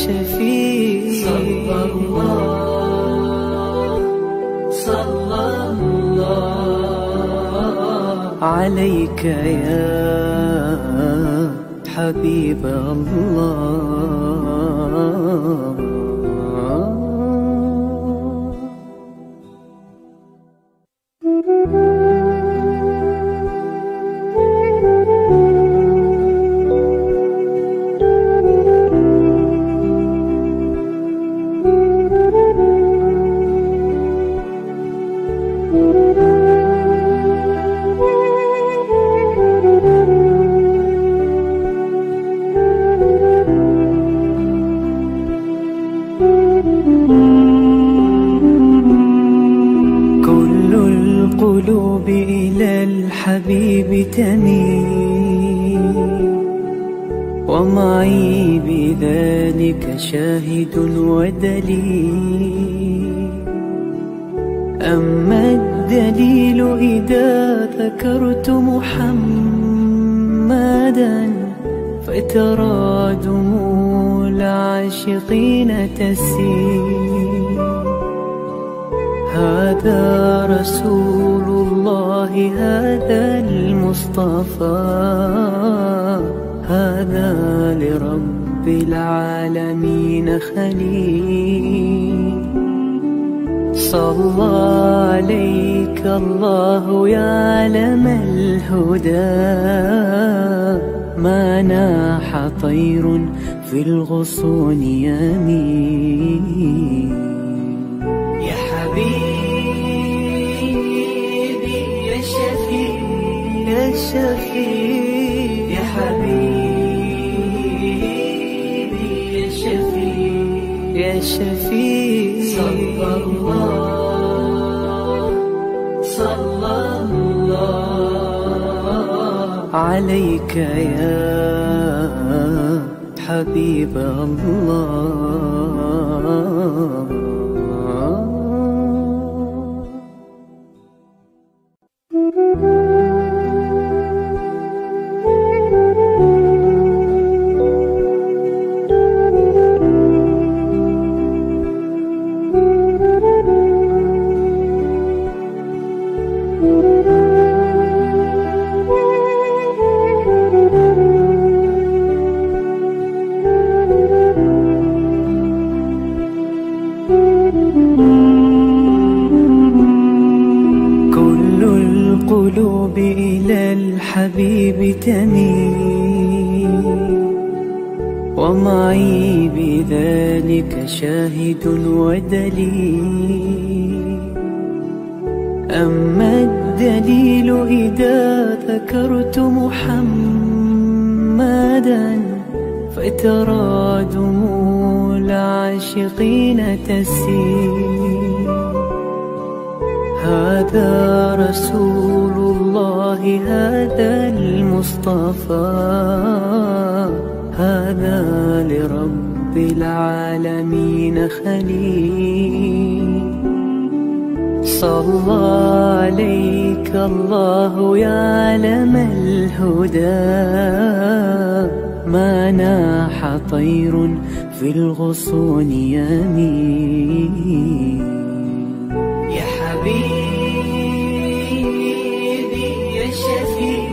شفيع صلى الله عليك يا حبيب الله. القلوب إلى الحبيب تميل ومعي بذلك شاهد ودليل. أما الدليل إذا ذكرت محمدا فترى دموع العاشقين تسيل. هذا رسول الله هذا المصطفى هذا لرب العالمين خليل. صلى عليك الله يا علم الهدى ما ناح طير في الغصون يمين. يا حبيبي يا شفيع يا شفيع يا حبيبي يا شفيع يا شفيع صلى الله عليك يا حبيب الله. القلوب إلى الحبيب تميل ومعي بذلك شاهد ودليل. أما الدليل إذا ذكرت محمدا فترى دموع العاشقين تسيل. هذا رسول الله هذا المصطفى هذا لرب العالمين خليل. صلى عليك الله يا علم الهدى ما ناح طير في الغصون يمين. يا حبيبي يا شفيع.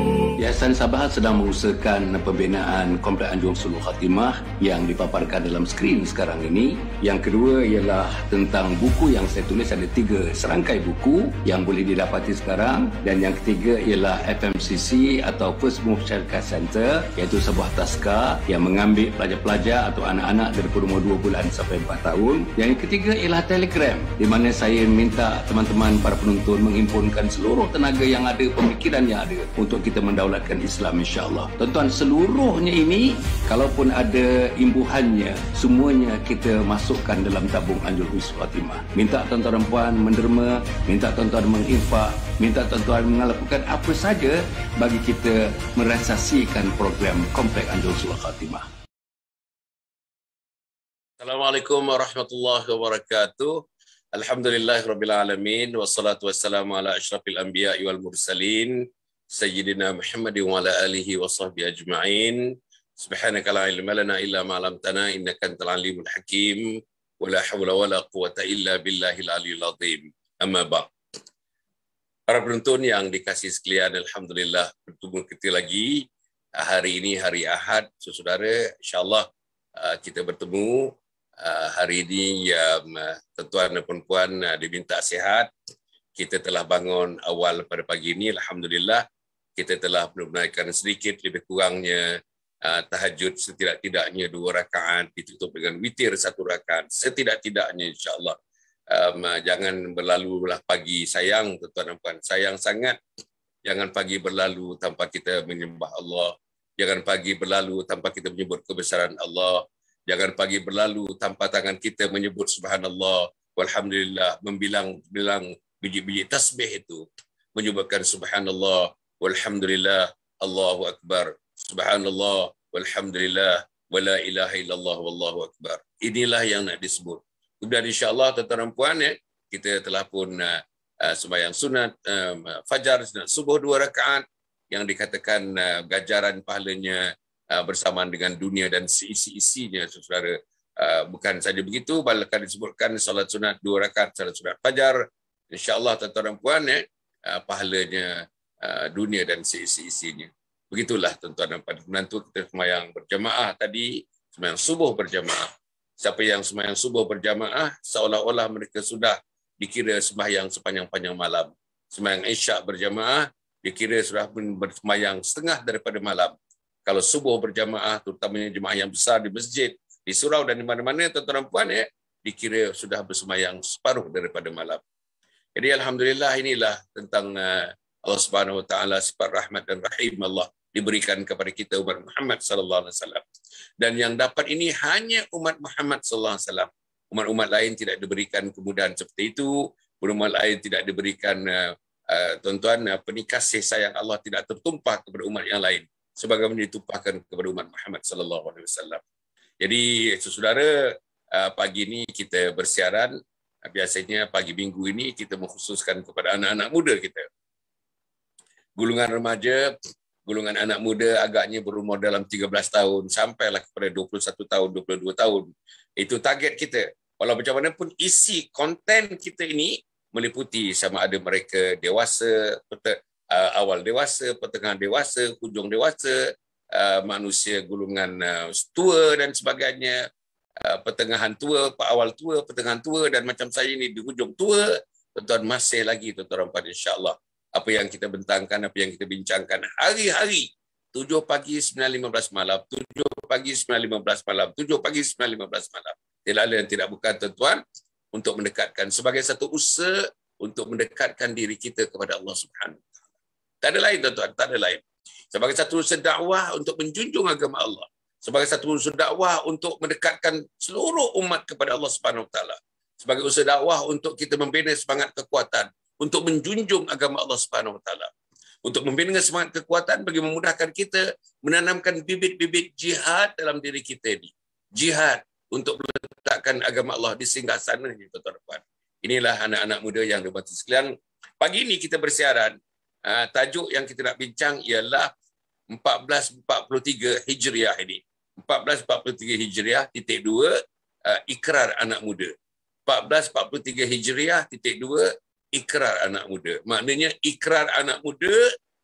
Yayasan Sabahat sedang mengusahakan pembinaan Komplek Anjung Sulul Khatimah yang dipaparkan dalam skrin sekarang ini. Yang kedua ialah tentang buku yang saya tulis, ada 3 serangkai buku yang boleh didapati sekarang. Dan yang ketiga ialah FMCC atau First Move Child Care Center, iaitu sebuah taska yang mengambil pelajar-pelajar atau anak-anak dari umur 2 bulan sampai 4 tahun. Yang ketiga ialah Telegram, di mana saya minta teman-teman para penonton menghimpunkan seluruh tenaga yang ada, pemikiran yang ada untuk kita mendaulatkan Islam, insya-Allah. Tuan-tuan, seluruhnya ini kalaupun ada imbuhannya, semuanya kita masukkan dalam tabung Anjung Sulul Khatimah. Minta tuan-tuan dan puan menderma, minta tuan-tuan menginfak, minta tuan-tuan melakukan apa saja bagi kita merealisasikan program Komplek Anjung Sulul Khatimah. Assalamualaikum warahmatullahi wabarakatuh. Alhamdulillahirabbil alamin wassalatu wassalamu ala asyrafil anbiya'i wal mursalin Sayyidina Muhammad wa ala alihi wa sahbihi ajma'in. Subhanaka la ilma lana illa ma 'allamtana innaka antal alimul hakim wa la haula wa la quwwata illa billahil aliyyil azim. Amma ba'd. Para penonton yang dikasihi sekalian, alhamdulillah bertemu kita lagi hari ini, hari Ahad. Saudara, insya-Allah kita bertemu hari ini yang tuan dan puan diminta sihat. Kita telah bangun awal pada pagi ini, alhamdulillah. Kita telah menunaikan sedikit lebih kurangnya tahajud setidak-tidaknya 2 rakaat, ditutup dengan witir 1 rakaat setidak-tidaknya, insya-Allah. Jangan berlalulah pagi, sayang tuan dan puan, sayang sangat. Jangan pagi berlalu tanpa kita menyembah Allah. Jangan pagi berlalu tanpa kita menyebut kebesaran Allah. Jangan pagi berlalu tanpa tangan kita menyebut subhanallah walhamdulillah, membilang biji-biji tasbih itu, menyebutkan subhanallah walhamdulillah Allahu akbar, subhanallah walhamdulillah wala ilaha illallah wallahu akbar. Inilah yang nak disebut. Kemudian insya-Allah tuan-tuan dan puan, kita telah pun sembahyang sunat fajar, sunat subuh 2 rakaat yang dikatakan ganjaran pahalanya bersamaan dengan dunia dan seisi-isinya, saudara. Bukan saja begitu, bahkan disebutkan salat sunat 2 rakaat, salat sunat fajar, insya-Allah tuan-tuan dan puan, pahalanya dunia dan seisi-isinya. Begitulah tuan-tuan dan puan. Menantu kita sembahyang berjamaah tadi, sembahyang subuh berjamaah. Siapa yang sembahyang subuh berjamaah, seolah-olah mereka sudah dikira sembahyang sepanjang-panjang malam. Sembahyang isyak berjamaah, dikira sudah bersembahyang setengah daripada malam. Kalau subuh berjamaah, terutamanya jemaah yang besar di masjid, di surau dan di mana-mana, tuan-tuan dan puan, dikira sudah bersembahyang separuh daripada malam. Jadi alhamdulillah, inilah tentang Allah Subhanahu wa taala, sifat rahmat dan rahim Allah diberikan kepada kita umat Muhammad sallallahu alaihi wasallam. Dan yang dapat ini hanya umat Muhammad sallallahu alaihi wasallam. Umat-umat lain tidak diberikan kemudahan seperti itu. Umat lain tidak diberikan tuan-tuan, kasih sayang Allah tidak tertumpah kepada umat yang lain sebagaimana ditumpahkan kepada umat Muhammad sallallahu alaihi wasallam. Jadi saudara, pagi ini kita bersiaran. Biasanya pagi minggu ini kita mengkhususkan kepada anak-anak muda kita. Golongan remaja, golongan anak muda agaknya berumur dalam 13 tahun sampailah kepada 21 tahun, 22 tahun. Itu target kita. Walau macam mana pun isi konten kita ini meliputi sama ada mereka dewasa, awal dewasa, pertengahan dewasa, hujung dewasa, manusia golongan tua dan sebagainya, pertengahan tua, awal tua, pertengahan tua, dan macam saya ini di hujung tua, tuan-tuan masih lagi tuan-tuan insya-Allah. Apa yang kita bentangkan, apa yang kita bincangkan hari-hari, 7 pagi 9.15 malam, 7 pagi 9.15 malam, 7 pagi 9.15 malam. Tidak ada yang tidak bukan tuan-tuan, untuk mendekatkan sebagai satu usaha untuk mendekatkan diri kita kepada Allah Subhanahu wa taala. Tak ada lain tuan-tuan, tak ada lain. Sebagai satu usaha dakwah untuk menjunjung agama Allah, sebagai satu usaha dakwah untuk mendekatkan seluruh umat kepada Allah Subhanahu wa taala, sebagai usaha dakwah untuk kita membina semangat kekuatan untuk menjunjung agama Allah Subhanahu wa taala, untuk membina semangat kekuatan bagi memudahkan kita menanamkan bibit-bibit jihad dalam diri kita ini. Jihad untuk meletakkan agama Allah di singgasananya, tuan-tuan. Inilah anak-anak muda yang dirahmati sekalian. Pagi ini kita bersiaran. Tajuk yang kita nak bincang ialah 1443 Hijriah ini. 1443 Hijriah titik 2, ikrar anak muda. 1443 Hijriah titik 2, ikrar anak muda. Maknanya ikrar anak muda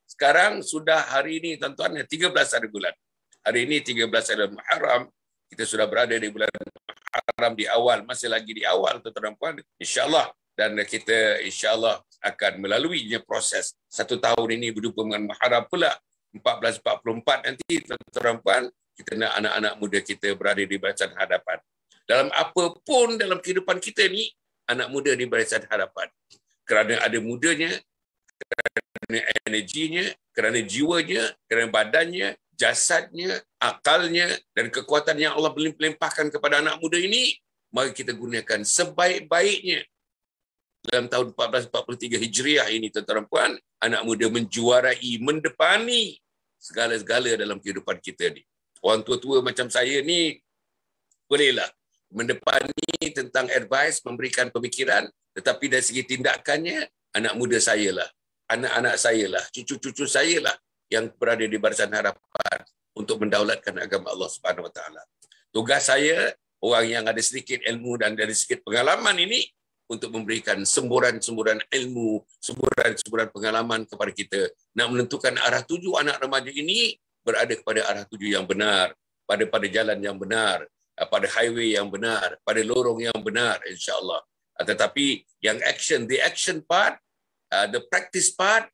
sekarang sudah hari ini tuan-tuan 13 hari bulan. Hari ini 13 hari Muharram. Kita sudah berada di bulan Muharram di awal, masih lagi di awal tuan-tuan dan puan. Insya-Allah, dan kita insya-Allah akan melaluinya proses 1 tahun ini berjumpa dengan Muharram pula 1444 nanti tuan-tuan dan puan, kita nak anak-anak muda kita berada di barisan hadapan. Dalam apapun dalam kehidupan kita ni, anak muda di barisan hadapan. Kerana ada mudanya, kerana energinya, kerana jiwanya, kerana badannya, jasadnya, akalnya, dan kekuatan yang Allah melimpahkan kepada anak muda ini, mari kita gunakan sebaik-baiknya. Dalam tahun 1443 Hijriah ini, tuan-tuan dan puan, anak muda menjuarai, mendepani segala-segala dalam kehidupan kita ni. Orang tua-tua macam saya ni, bolehlah mendepani tentang advice, memberikan pemikiran, tetapi dari segi tindakannya, anak muda saya lah, anak-anak saya lah, cucu-cucu saya lah yang berada di barisan hadapan untuk mendaulatkan agama Allah Subhanahu Wa Taala. Tugas saya, orang yang ada sedikit ilmu dan ada sedikit pengalaman ini, untuk memberikan semburan-semburan ilmu, semburan-semburan pengalaman kepada kita, nak menentukan arah tuju anak remaja ini berada kepada arah tuju yang benar, pada jalan yang benar, pada highway yang benar, pada lorong yang benar, insya-Allah. Tetapi yang the action part, the practice part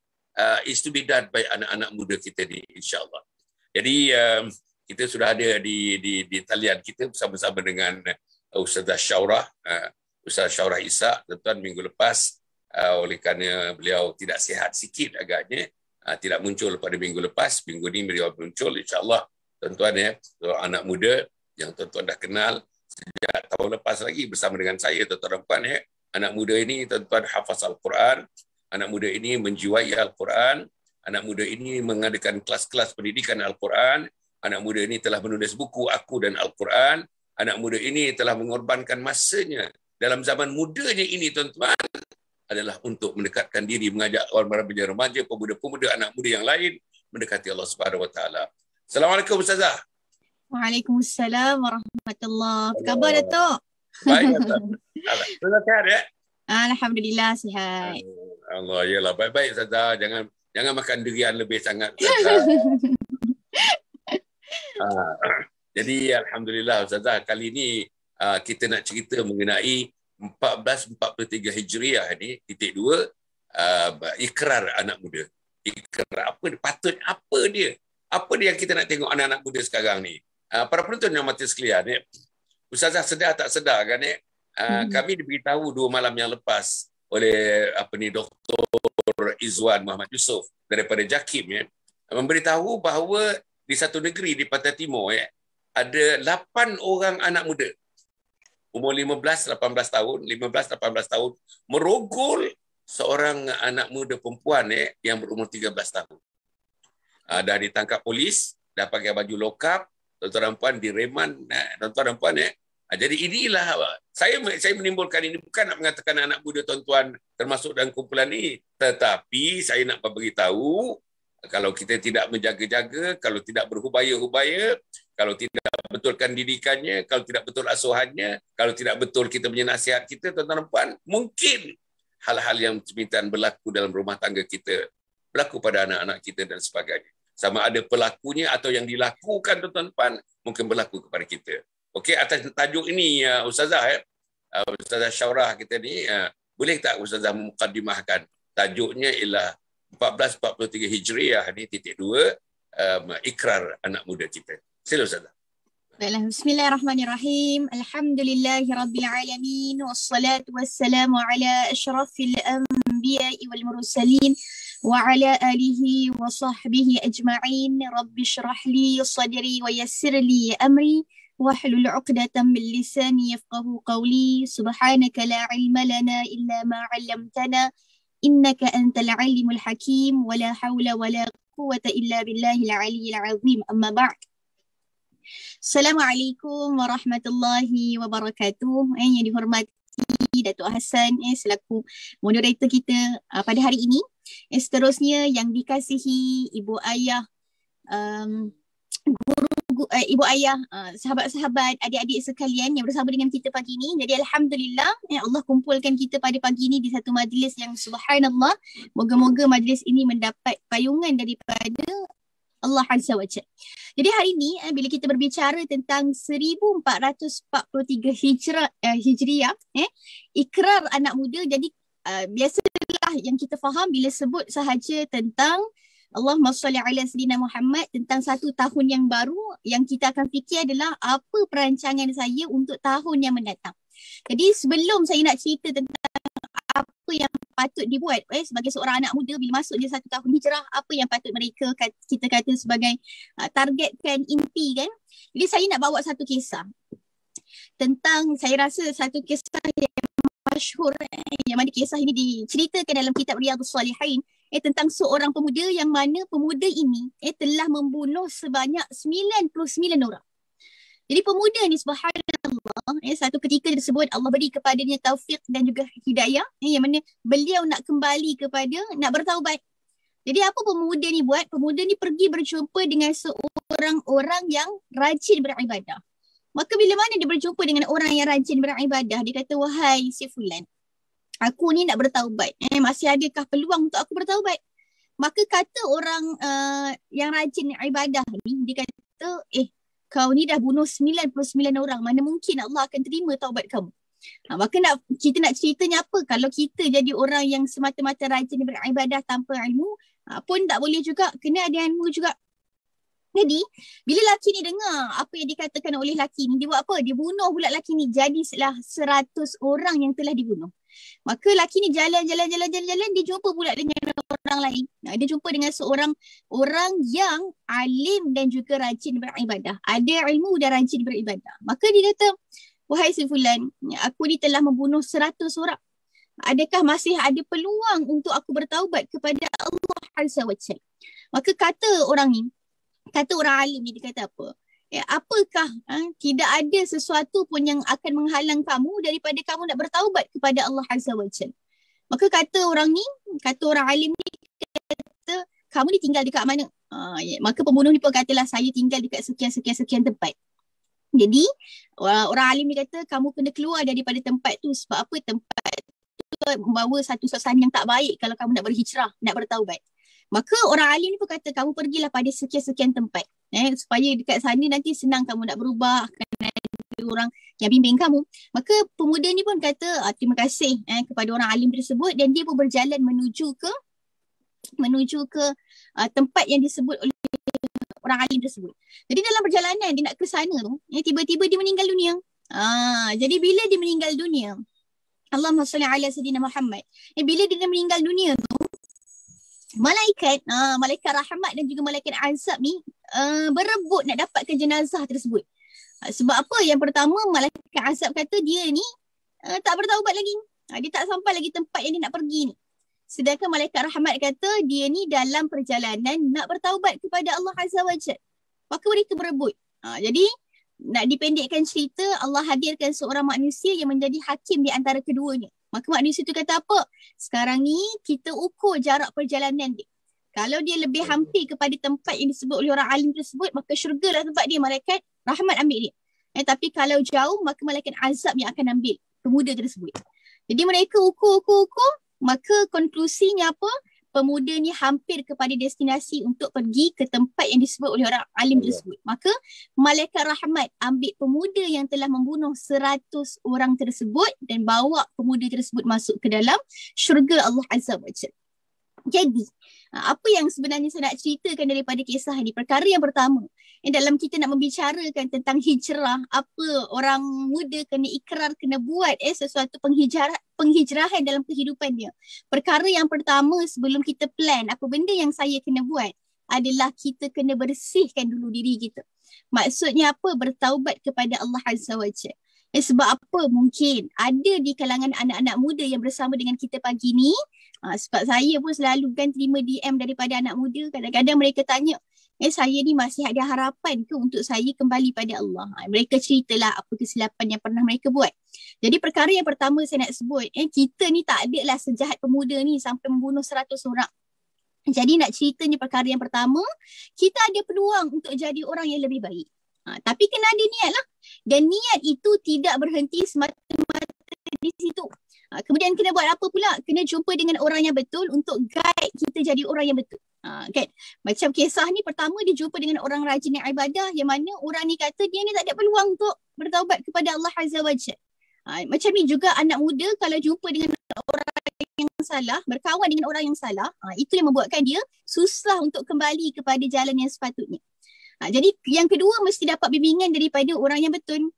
is to be done by anak-anak muda kita ni, insya-Allah. Jadi kita sudah ada di talian kita bersama-sama dengan Ustazah Syaurah, Ustaz Syaurah Isa, tuan-tuan, minggu lepas oleh kerana beliau tidak sihat sikit agaknya, tidak muncul pada minggu lepas. Minggu ni beliau muncul, insya-Allah. Tuan-tuan anak muda yang tuan-tuan dah kenal sejak tahun lepas lagi bersama dengan saya, tuan-tuan dan puan, anak muda ini tuan-tuan hafaz Al-Quran, anak muda ini menjiwai Al-Quran, anak muda ini mengadakan kelas-kelas pendidikan Al-Quran, anak muda ini telah menulis buku Aku dan Al-Quran, anak muda ini telah mengorbankan masanya dalam zaman mudanya ini, tuan-tuan, adalah untuk mendekatkan diri, mengajak orang remaja, pemuda-pemuda, anak muda yang lain mendekati Allah Subhanahu Wa Taala. Assalamualaikum Ustazah. Waalaikumsalam warahmatullahi. Apa khabar, Datuk? Baik, Ustazah. Sihat ya? Alhamdulillah sihat. Allah, yalah, baik-baik Ustazah. Jangan makan durian lebih sangat, Ustazah. Jadi alhamdulillah Ustazah, kali ini kita nak cerita mengenai 1443 Hijriah ni, titik 2, ikrar anak muda. Ikrar apa? Patut apa dia? Apa dia yang kita nak tengok anak-anak muda sekarang ni? Para penonton yang mati sekalian, Ustazah sedar tak sedar kan, kami diberitahu 2 malam yang lepas oleh Dr. Izwan Muhammad Yusof daripada JAKIM, memberitahu bahawa di satu negeri di Pantai Timur, ada 8 orang anak muda umur 15-18 tahun merogol seorang anak muda perempuan yang berumur 13 tahun. Dah ditangkap polis, dah pakai baju lokap, tuan-tuan dan puan, direman, tuan-tuan dan puan. Jadi inilah, saya menimbulkan ini bukan nak mengatakan anak muda tuan-tuan termasuk dalam kumpulan ini, tetapi saya nak beritahu, kalau kita tidak menjaga-jaga, kalau tidak berhubaya-hubaya, kalau tidak betulkan didikannya, kalau tidak betul asuhannya, kalau tidak betul kita punya nasihat kita, tuan-tuan dan puan, mungkin hal-hal yang semikian berlaku dalam rumah tangga kita, berlaku pada anak-anak kita dan sebagainya. Sama ada pelakunya atau yang dilakukan, tuan-tuan dan puan, mungkin berlaku kepada kita. Okey, atas tajuk ini, Ustazah, Ustazah Syaurah kita ni, boleh tak Ustazah mukadimahkan? Tajuknya ialah 1443 Hijriah ni, titik 2, ikrar anak muda kita. Sila Ustazah. Baiklah, bismillahirrahmanirrahim. Alhamdulillahi rabbil alamin, wassalatu wassalamu ala asyrafil anbiya'i wal mursalin wa ala alihi wa sahbihi ajma'in. Rabbi shrah li sadri wa yassir li amri wahlul 'uqdatam min lisani yafqahu qawli. Subhanaka la ilma lana illa ma 'allamtana innaka antal alimul hakim wa la hawla wa la quwwata illa billahil aliyyil 'azim. Amma ba'd. Assalamualaikum warahmatullahi wabarakatuh. Yang dihormati Datuk Hassan selaku moderator kita pada hari ini. Seterusnya yang dikasihi ibu ayah, ibu ayah, sahabat-sahabat, adik-adik sekalian yang bersama dengan kita pagi ini. Jadi alhamdulillah, Allah kumpulkan kita pada pagi ini di satu majlis yang subhanallah. Moga-moga majlis ini mendapat payungan daripada Allah Azza wa Jalla. Jadi hari ini bila kita berbicara tentang 1443 Hijriah, ikrar anak muda, jadi biasalah yang kita faham bila sebut sahaja tentang Allahumma salli ala sayyidina Muhammad, tentang satu tahun yang baru, yang kita akan fikir adalah apa perancangan saya untuk tahun yang mendatang. Jadi sebelum saya nak cerita tentang apa yang patut dibuat sebagai seorang anak muda bila masuk di satu tahun hijrah, apa yang patut mereka kita kata sebagai targetkan, impi kan. Jadi saya nak bawa satu kisah tentang, saya rasa satu kisah yang masyhur, yang mana kisah ini diceritakan dalam kitab Riyadhus Salihin, tentang seorang pemuda yang mana pemuda ini telah membunuh sebanyak 99 orang. Jadi pemuda ni subhanallah, satu ketika tersebut Allah beri kepadanya taufik dan juga hidayah, yang mana beliau nak kembali kepada, nak bertaubat. Jadi apa pemuda ni buat? Pemuda ni pergi berjumpa dengan seorang orang yang rajin beribadah. Maka bila mana dia berjumpa dengan orang yang rajin beribadah, dia kata, wahai si fulan, aku ni nak bertaubat. Masih adakah peluang untuk aku bertaubat? Maka kata orang yang rajin ibadah ni, dia kata, kau ni dah bunuh 99 orang. Mana mungkin Allah akan terima taubat kamu? Maka kita nak ceritanya apa? Kalau kita jadi orang yang semata-mata rajin beribadah tanpa ilmu, pun tak boleh juga, kena ada ilmu juga. Jadi, bila laki ni dengar apa yang dikatakan oleh laki ni, dia buat apa? Dia bunuh pula laki ni. Jadi, 100 orang yang telah dibunuh. Maka laki ni jalan, dia jumpa pula dengan orang lain. Dia jumpa dengan seorang orang yang alim dan juga rajin beribadah. Ada ilmu dan rajin beribadah. Maka dia kata, wahai si fulan, aku ni telah membunuh 100 orang. Adakah masih ada peluang untuk aku bertaubat kepada Allah Azza wa Jalla? Maka kata orang alim ni, dia kata apa? Apakah tidak ada sesuatu pun yang akan menghalang kamu daripada kamu nak bertaubat kepada Allah Azza wa Jalla? Maka kata orang alim ni, kata, kamu ni tinggal dekat mana? Maka pembunuh ni pun katalah, saya tinggal dekat sekian tempat. Jadi orang alim ni kata, kamu kena keluar daripada tempat tu. Sebab apa? Tempat tu membawa satu suasana yang tak baik kalau kamu nak berhijrah, nak bertaubat. Maka orang alim ni pun kata, kamu pergilah pada sekian tempat, supaya dekat sana nanti senang kamu nak berubah, akan ada orang yang bimbing kamu. Maka pemuda ni pun kata, terima kasih kepada orang alim tersebut, dan dia pun berjalan menuju ke tempat yang disebut oleh orang alim tersebut. Jadi dalam perjalanan dia nak ke sana tu, tiba-tiba dia meninggal dunia. Jadi bila dia meninggal dunia, Allahumma salli ala sayyidina Muhammad. Bila dia meninggal dunia tu, malaikat rahmat dan juga malaikat azab ni berebut nak dapatkan jenazah tersebut. Sebab apa? Yang pertama, malaikat azab kata dia ni tak bertaubat lagi. Dia tak sampai lagi tempat yang dia nak pergi ni. Sedangkan malaikat rahmat kata dia ni dalam perjalanan nak bertaubat kepada Allah Azza wa Jalla. Maka mereka berebut. Jadi nak dipendekkan cerita, Allah hadirkan seorang manusia yang menjadi hakim di antara keduanya. Maka manusia tu kata apa? Sekarang ni kita ukur jarak perjalanan dia. Kalau dia lebih hampir kepada tempat yang disebut oleh orang alim tersebut, maka syurga lah tempat dia, malaikat rahmat ambil dia. Tapi kalau jauh, maka malaikat azab yang akan ambil pemuda tersebut. Jadi mereka ukur, maka konklusinya apa? Pemuda ni hampir kepada destinasi untuk pergi ke tempat yang disebut oleh orang alim tersebut. Maka malaikat rahmat ambil pemuda yang telah membunuh 100 orang tersebut dan bawa pemuda tersebut masuk ke dalam syurga Allah Azza wa Jalla. Jadi, apa yang sebenarnya saya nak ceritakan daripada kisah ini? Perkara yang pertama, dalam kita nak membicarakan tentang hijrah, apa orang muda kena ikrar, kena buat sesuatu penghijrahan dalam kehidupan dia. Perkara yang pertama, sebelum kita plan apa benda yang saya kena buat, adalah kita kena bersihkan dulu diri kita. Maksudnya apa? Bertaubat kepada Allah Azza wa Jalla. Sebab apa? Mungkin ada di kalangan anak-anak muda yang bersama dengan kita pagi ni. Sebab saya pun selalu kan terima DM daripada anak muda. Kadang-kadang mereka tanya, saya ni masih ada harapan ke untuk saya kembali pada Allah? Mereka ceritalah apa kesilapan yang pernah mereka buat. Jadi perkara yang pertama saya nak sebut, kita ni tak adalah sejahat pemuda ni sampai membunuh 100 orang. Jadi nak ceritanya perkara yang pertama, kita ada peluang untuk jadi orang yang lebih baik. Tapi kena ada niat lah. Dan niat itu tidak berhenti semata-mata di situ. Kemudian kena buat apa pula? Kena jumpa dengan orang yang betul untuk guide kita jadi orang yang betul. Kan? Macam kisah ni, pertama dia jumpa dengan orang rajin yang ibadah, yang mana orang ni kata dia ni tak ada peluang untuk bertaubat kepada Allah Azza wa Jalla. Macam ni juga anak muda kalau jumpa dengan orang yang salah, berkawan dengan orang yang salah, itu yang membuatkan dia susah untuk kembali kepada jalan yang sepatutnya. Jadi yang kedua, mesti dapat bimbingan daripada orang yang betul.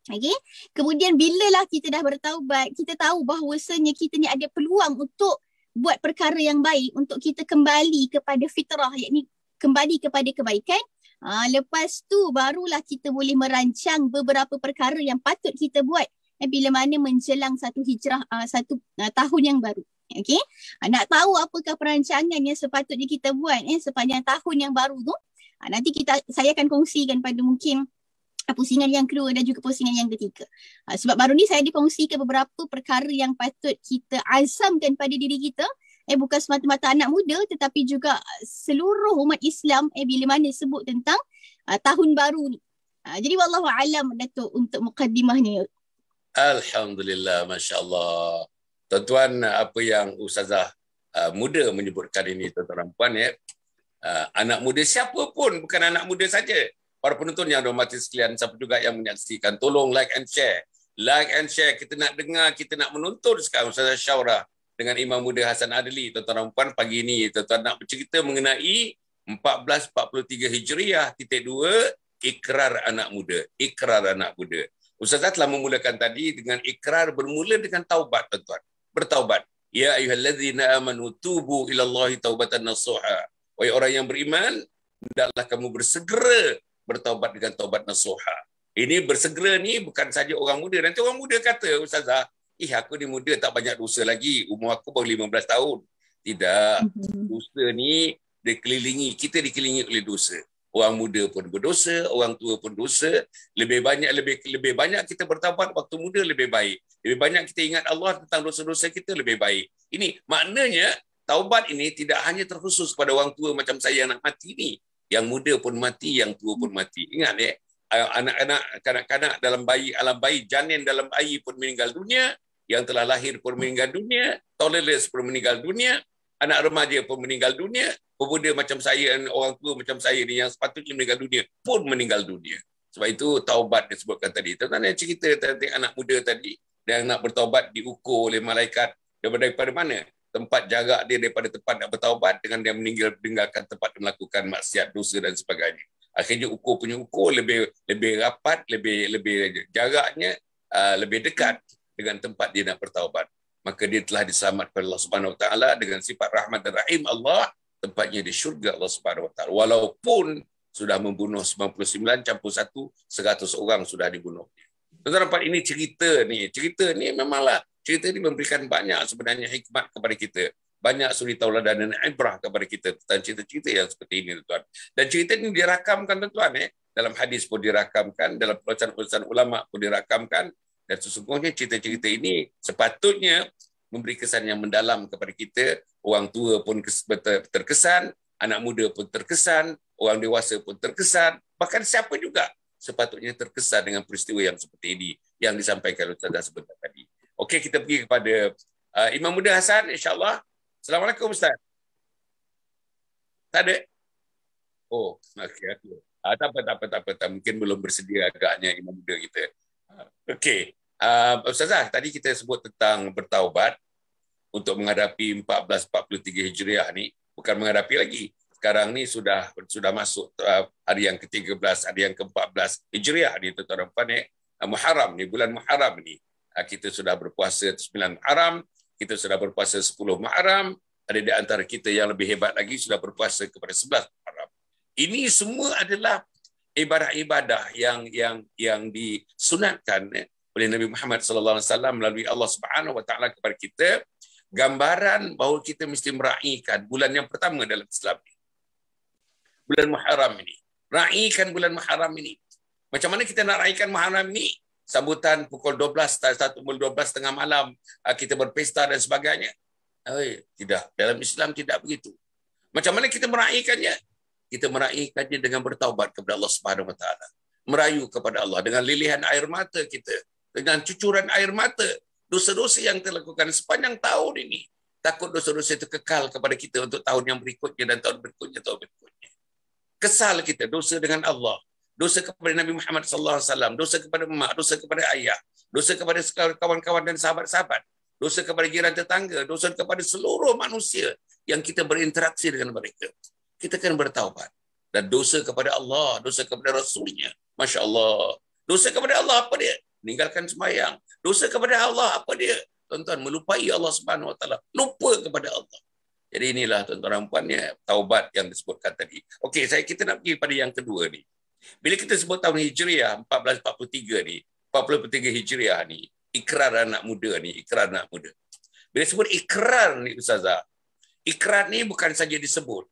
Okay. Kemudian bilalah kita dah bertaubat, kita tahu bahawasanya kita ni ada peluang untuk buat perkara yang baik, untuk kita kembali kepada fitrah, yakni kembali kepada kebaikan. Lepas tu barulah kita boleh merancang beberapa perkara yang patut kita buat bila mana menjelang satu hijrah, satu tahun yang baru. Okay. Nak tahu apakah perancangan yang sepatutnya kita buat sepanjang tahun yang baru tu, nanti saya akan kongsikan pada mungkin pusingan yang kedua dan juga pusingan yang ketiga. Sebab baru ni saya dikongsikan beberapa perkara yang patut kita azamkan pada diri kita bukan semata-mata anak muda tetapi juga seluruh umat Islam bila mana sebut tentang tahun baru ni. Jadi wallahu alam Datuk untuk mukadimah ni. Alhamdulillah, Masya Allah. Tuan-tuan, apa yang Ustazah muda menyebutkan ini, tuan-tuan dan puan, ya. Anak muda siapa pun, bukan anak muda saja. Para penonton yang dihormati sekalian, siapa juga yang menyaksikan, tolong like and share. Like and share, kita nak dengar, kita nak menonton sekarang Ustazah Syaurah dengan Imam Muda Hasan Adli. Tuan-tuan dan puan, pagi ini tuan-tuan nak bercerita mengenai 1443 Hijriah _2, ikrar anak muda. Ikrar anak muda. Ustazah telah memulakan tadi dengan ikrar bermula dengan taubat, tuan-tuan. Bertaubat. Ya ayyuhallazina amanu tubu ilallahi taubatan nasuha. Wahai orang yang beriman, hendaklah kamu bersegera bertaubat dengan taubat nasuha. Ini bersegera ni bukan saja orang muda. Nanti orang muda kata, Ustazah, aku ni muda tak banyak dosa lagi. Umur aku baru 15 tahun. Tidak. Dosa ni kita dikelilingi oleh dosa. Orang muda pun berdosa, orang tua pun dosa. Lebih banyak kita bertaubat waktu muda lebih baik. Lebih banyak kita ingat Allah tentang dosa-dosa kita lebih baik. Ini maknanya taubat ini tidak hanya terkhusus pada orang tua macam saya yang nak mati ni. Yang muda pun mati, yang tua pun mati. Ingat ya, anak-anak, kanak-kanak dalam alam bayi, janin dalam air pun meninggal dunia, yang telah lahir pun meninggal dunia, toddlers pun meninggal dunia, anak remaja pun meninggal dunia, pemuda macam saya, orang tua macam saya ni yang sepatutnya meninggal dunia pun meninggal dunia. Sebab itu taubat disebutkan tadi. Tuan-tuan yang cerita tentang anak muda tadi yang nak bertaubat diukur oleh malaikat daripada mana? Tempat jarak dia daripada tempat nak bertaubat dengan dia meninggalkan tempat melakukan maksiat, dosa dan sebagainya. Akhirnya ukur lebih rapat, lebih jaraknya lebih dekat dengan tempat dia nak bertaubat. Maka dia telah diselamatkan Allah Subhanahu Wa Taala dengan sifat rahmat dan rahim Allah, tempatnya di syurga Allah Subhanahu Wa Taala. Walaupun sudah membunuh 99 campur 1, 100 orang sudah dibunuh. Tuan-tuan dapat ini cerita ni memanglah cerita ini memberikan banyak sebenarnya hikmat kepada kita. Banyak suri tauladan dan ibrah kepada kita tentang cerita-cerita yang seperti ini, tuan. Dan cerita ini dirakamkan, tuan, dalam hadis pun dirakamkan, dalam perkataan ulama pun dirakamkan. Dan sesungguhnya cerita-cerita ini sepatutnya memberi kesan yang mendalam kepada kita. Orang tua pun terkesan, anak muda pun terkesan, orang dewasa pun terkesan, bahkan siapa juga sepatutnya terkesan dengan peristiwa yang seperti ini yang disampaikan oleh Ustazah sebentar tadi. Okey, kita pergi kepada Imam Muda Hasan, insya-Allah. Assalamualaikum Ustaz. Tak ada? Oh, okey. Tak apa. Mungkin belum bersedia agaknya Imam Muda kita. Okey. Ustazah, tadi kita sebut tentang bertaubat untuk menghadapi 1443 Hijriah ni. Bukan menghadapi lagi. Sekarang ni sudah masuk hari yang ke-13, hari yang ke-14 Hijriah ni, tuan-tuan dan puan, Muharram ni, bulan Muharram ni. Kita sudah berpuasa 9 Muharram, kita sudah berpuasa 10 Muharram, ada di antara kita yang lebih hebat lagi sudah berpuasa kepada 11 Muharram. Ini semua adalah ibadah-ibadah yang disunatkan oleh Nabi Muhammad sallallahu alaihi wasallam melalui Allah Subhanahu Wa Taala kepada kita, gambaran bahawa kita mesti meraihkan bulan yang pertama dalam Islam ini. Bulan Muharram ini. Raihkan bulan Muharram ini. Macam mana kita nak raihkan Muharram ini? Sambutan pukul 12, 12 tengah malam, kita berpesta dan sebagainya. Tidak. Dalam Islam tidak begitu. Macam mana kita meraihkannya? Kita meraihkannya dengan bertaubat kepada Allah Subhanahu Wa Taala. Merayu kepada Allah dengan lilihan air mata kita. Dengan cucuran air mata. Dosa-dosa yang kita lakukan sepanjang tahun ini. Takut dosa-dosa itu kekal kepada kita untuk tahun yang berikutnya dan tahun berikutnya. Kesal kita, dosa dengan Allah, dosa kepada Nabi Muhammad SAW, dosa kepada emak, dosa kepada ayah, dosa kepada kawan-kawan dan sahabat-sahabat, dosa kepada jiran tetangga, dosa kepada seluruh manusia yang kita berinteraksi dengan mereka. Kita akan bertaubat. Dan dosa kepada Allah, dosa kepada Rasulnya. Masya Allah. Dosa kepada Allah apa dia? Meninggalkan sembahyang. Dosa kepada Allah apa dia? Tuan-tuan, melupai Allah Subhanahu Wa Taala. Lupa kepada Allah. Jadi inilah tuan-tuan dan puan, taubat yang disebutkan tadi. Okey, kita nak pergi pada yang kedua ni. Bila kita sebut tahun Hijriah 1443 ni, 43 Hijriah ni, ikrar anak muda ni, ikrar anak muda. Bila sebut ikrar ni Ustazah, ikrar ni bukan saja disebut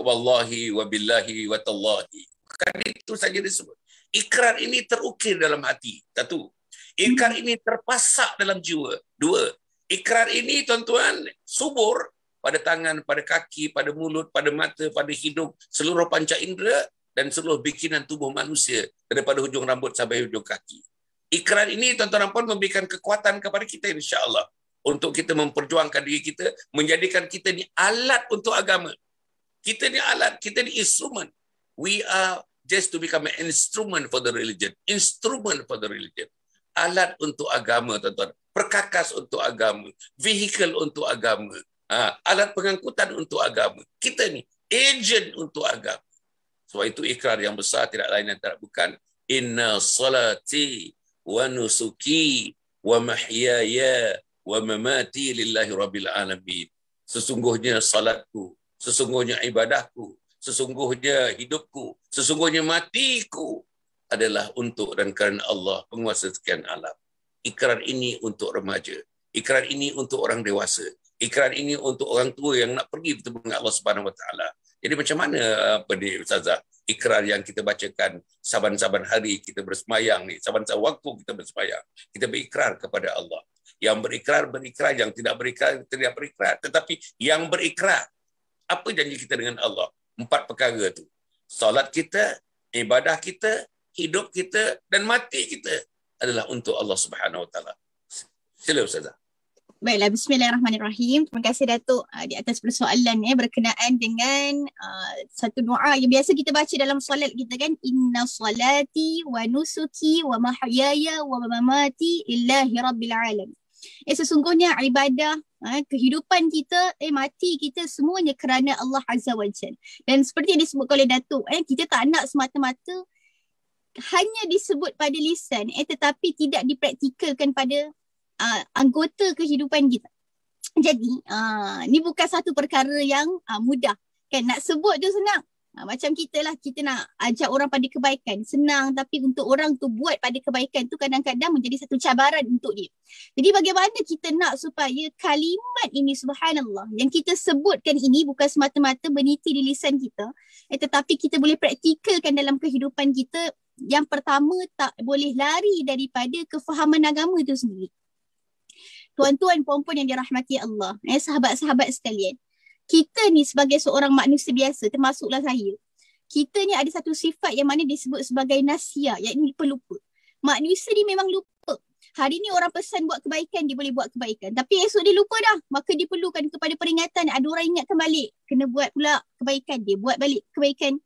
wallahi wa billahi wa tallahi. Bukan itu saja disebut. Ikrar ini terukir dalam hati. Satu. Ikrar ini terpasak dalam jiwa. Dua. Ikrar ini tuan-tuan subur pada tangan, pada kaki, pada mulut, pada mata, pada hidung, seluruh panca indera dan seluruh bikinan tubuh manusia daripada hujung rambut sampai hujung kaki. Ikrar ini tuan-tuan pun memberikan kekuatan kepada kita insya-Allah untuk kita memperjuangkan diri kita, menjadikan kita ni alat untuk agama. Kita ni alat, kita ni instrument. We are just to become an instrument for the religion. Instrument for the religion. Alat untuk agama tuan-tuan. Perkakas untuk agama, vehicle untuk agama, alat pengangkutan untuk agama. Kita ni agent untuk agama. Sebab itu ikrar yang besar tidak lain dan tidak bukan inna salati wa nusuki wa mahyaya wa mamati lillahi rabbil alamin. Sesungguhnya salatku, sesungguhnya ibadahku, sesungguhnya hidupku, sesungguhnya matiku adalah untuk dan kerana Allah, penguasa sekian alam. Ikrar ini untuk remaja. Ikrar ini untuk orang dewasa. Ikrar ini untuk orang tua yang nak pergi bertemu dengan Allah Subhanahu Wa Taala. Jadi macam mana Ustazah? Ikrar yang kita bacakan saban-saban hari kita bersemayang ni, saban-saban waktu kita bersemayang, kita berikrar kepada Allah. Yang berikrar, yang tidak berikrar. Tetapi yang berikrar, apa janji kita dengan Allah? 4 perkara tu. Salat kita, ibadah kita, hidup kita dan mati kita adalah untuk Allah Subhanahu Wa Taala. Sila Ustazah. Baiklah, bismillahirrahmanirrahim. Terima kasih Datuk di atas persoalan berkenaan dengan satu doa yang biasa kita baca dalam solat kita kan. Inna salati wa nusuki wa mahyaya wa mamati lillahi rabbil alamin. Sesungguhnya ibadah, kehidupan kita, mati kita semuanya kerana Allah Azza wa Jalla. Dan seperti yang disebut oleh Datuk, kita tak nak semata-mata hanya disebut pada lisan tetapi tidak dipraktikalkan pada anggota kehidupan kita. Jadi ni bukan satu perkara yang mudah kan. Nak sebut tu senang, macam kita lah, kita nak ajak orang pada kebaikan senang, tapi untuk orang tu buat pada kebaikan tu kadang-kadang menjadi satu cabaran untuk dia. Jadi bagaimana kita nak supaya kalimat ini, subhanallah, yang kita sebutkan ini bukan semata-mata meniti di lisan kita, tetapi kita boleh praktikalkan dalam kehidupan kita. Yang pertama, tak boleh lari daripada kefahaman agama itu sendiri. Tuan-tuan, puan-puan yang dirahmati Allah, sahabat-sahabat sekalian, kita ni sebagai seorang manusia biasa, termasuklah saya, kita ni ada satu sifat yang mana disebut sebagai nasia, iaitu pelupa. Manusia ni memang lupa. Hari ni orang pesan buat kebaikan, dia boleh buat kebaikan. Tapi esok dia lupa dah, maka diperlukan kepada peringatan. Ada orang ingatkan balik, kena buat pula kebaikan, dia buat balik kebaikan.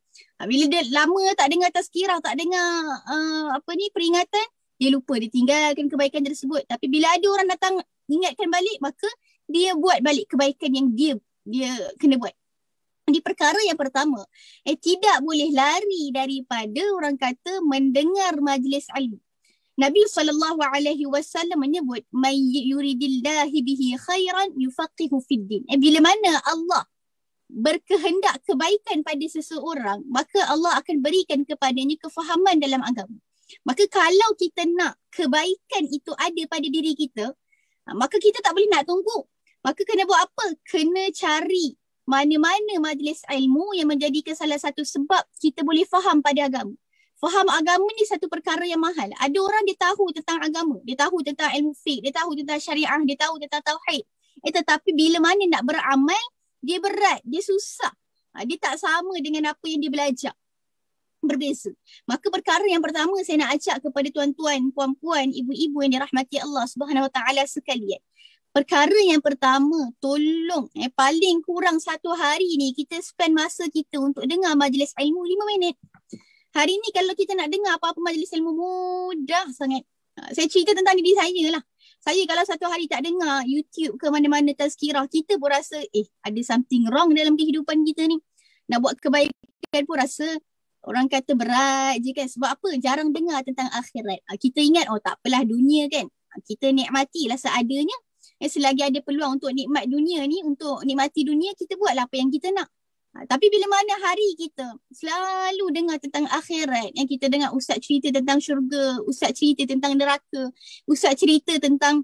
Bila dia lama tak dengar tazkirah, tak dengar peringatan, dia lupa, dia tinggalkan kebaikan tersebut. Tapi bila ada orang datang ingatkan balik, maka dia buat balik kebaikan yang dia kena buat. Di perkara yang pertama, tidak boleh lari daripada orang kata mendengar majlis ilmu. Nabi SAW menyebut may yuridillahi bihi khairan yufaqihu fid din. Bila mana Allah berkehendak kebaikan pada seseorang, maka Allah akan berikan kepadanya kefahaman dalam agama. Maka kalau kita nak kebaikan itu ada pada diri kita, maka kita tak boleh nak tunggu. Maka kena buat apa? Kena cari mana-mana majlis ilmu yang menjadikan salah satu sebab kita boleh faham pada agama. Faham agama ni satu perkara yang mahal. Ada orang dia tahu tentang agama, dia tahu tentang ilmu fiqh, dia tahu tentang syariah, dia tahu tentang tauhid. Tetapi bila mana nak beramal, dia berat, dia susah. Dia tak sama dengan apa yang dia belajar. Berbeza. Maka perkara yang pertama saya nak ajak kepada tuan-tuan, puan-puan, ibu-ibu yang dirahmati Allah Subhanahu Wa Taala sekalian. Perkara yang pertama, tolong paling kurang satu hari ni kita spend masa kita untuk dengar majlis ilmu 5 minit. Hari ni kalau kita nak dengar apa-apa majlis ilmu mudah sangat. Saya cerita tentang diri saya lah. Saya kalau satu hari tak dengar YouTube ke mana-mana tazkirah, kita pun rasa ada something wrong dalam kehidupan kita ni. Nak buat kebaikan pun rasa orang kata berat je kan. Sebab apa? Jarang dengar tentang akhirat. Kita ingat tak apalah dunia kan. Kita nikmatilah seadanya. Selagi ada peluang untuk nikmat dunia ni, untuk nikmati dunia, kita buatlah apa yang kita nak. Tapi bila mana hari kita selalu dengar tentang akhirat, yang kita dengar ustaz cerita tentang syurga, ustaz cerita tentang neraka, ustaz cerita tentang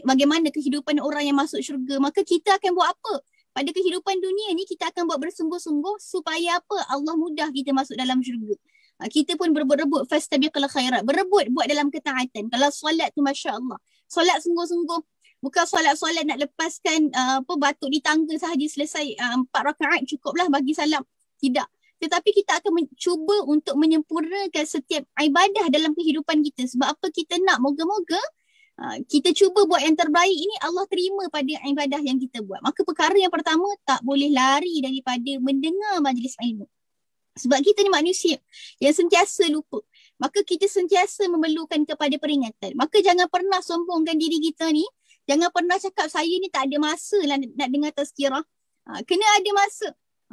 bagaimana kehidupan orang yang masuk syurga, maka kita akan buat apa? Pada kehidupan dunia ni kita akan buat bersungguh-sungguh supaya apa? Allah mudah kita masuk dalam syurga. Kita pun berebut-rebut fastabiqul khairat, berebut buat dalam ketaatan. Kalau solat tu masya-Allah, solat sungguh-sungguh, Bukan solat-solat nak lepaskan batuk di tangga sahaja selesai 4 rakaat cukuplah bagi salam. Tidak. Tetapi kita akan cuba untuk menyempurnakan setiap ibadah dalam kehidupan kita. Sebab apa kita nak moga-moga kita cuba buat yang terbaik ini Allah terima pada ibadah yang kita buat. Maka perkara yang pertama, tak boleh lari daripada mendengar majlis ilmu. Sebab kita ni manusia yang sentiasa lupa. Maka kita sentiasa memerlukan kepada peringatan. Maka jangan pernah sombongkan diri kita ni. Jangan pernah cakap saya ni tak ada masa lah nak dengar tazkirah. Kena ada masa.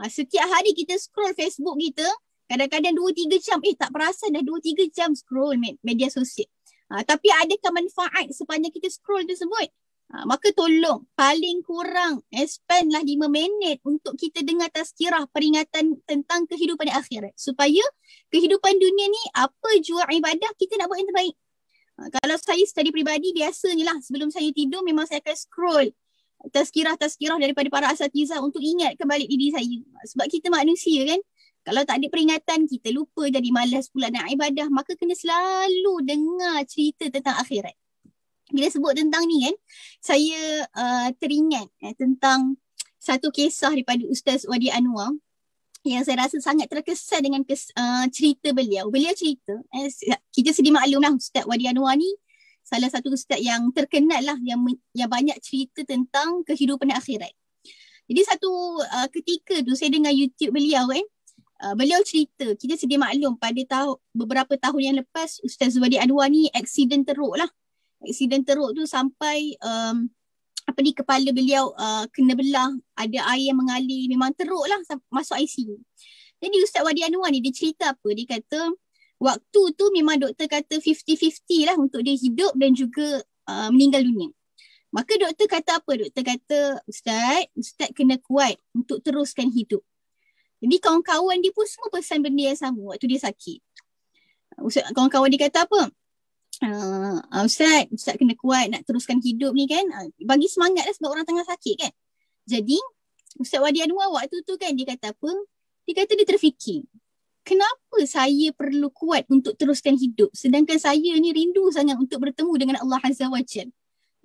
Setiap hari kita scroll Facebook kita, kadang-kadang 2-3 jam. Tak perasan dah 2-3 jam scroll media sosial. Tapi adakah manfaat sepanjang kita scroll tersebut? Maka tolong paling kurang spend lah 5 minit untuk kita dengar tazkirah peringatan tentang kehidupan akhirat. Supaya kehidupan dunia ni apa jua ibadah kita nak buat yang terbaik. Kalau saya secara peribadi biasanya lah sebelum saya tidur memang saya akan scroll tazkirah-tazkirah daripada para asatizah untuk ingat kembali diri saya. Sebab kita manusia kan. Kalau tak ada peringatan, kita lupa jadi malas pula nak ibadah. Maka kena selalu dengar cerita tentang akhirat. Bila sebut tentang ni kan, saya teringat tentang satu kisah daripada Ustaz Wadi Anwar yang saya rasa sangat terkesan dengan cerita beliau. Beliau cerita, kita sedia maklum lah Ustaz Wadi Anwar ni salah satu ustaz yang terkenal lah yang banyak cerita tentang kehidupan akhirat. Jadi satu ketika tu saya dengar YouTube beliau kan, beliau cerita, kita sedia maklum pada beberapa tahun yang lepas Ustaz Wadi Anwar ni aksiden teruk lah. Aksiden teruk tu sampai kepala beliau kena belah, ada air yang mengalir, memang teruk lah masuk ICU. Jadi Ustaz Wadi Anwar ni dia cerita apa, dia kata waktu tu memang doktor kata 50-50 lah untuk dia hidup dan juga meninggal dunia. Maka doktor kata apa? Doktor kata, Ustaz kena kuat untuk teruskan hidup. Jadi kawan-kawan dia pun semua pesan benda yang sama waktu dia sakit. Kawan-kawan dia kata apa? Ustaz kena kuat nak teruskan hidup ni kan. Bagi semangat lah sebab orang tengah sakit kan. Jadi Ustaz Wadi Anwar waktu tu kan dia kata apa? Dia kata dia terfikir, kenapa saya perlu kuat untuk teruskan hidup sedangkan saya ni rindu sangat untuk bertemu dengan Allah Azza wa Jalla.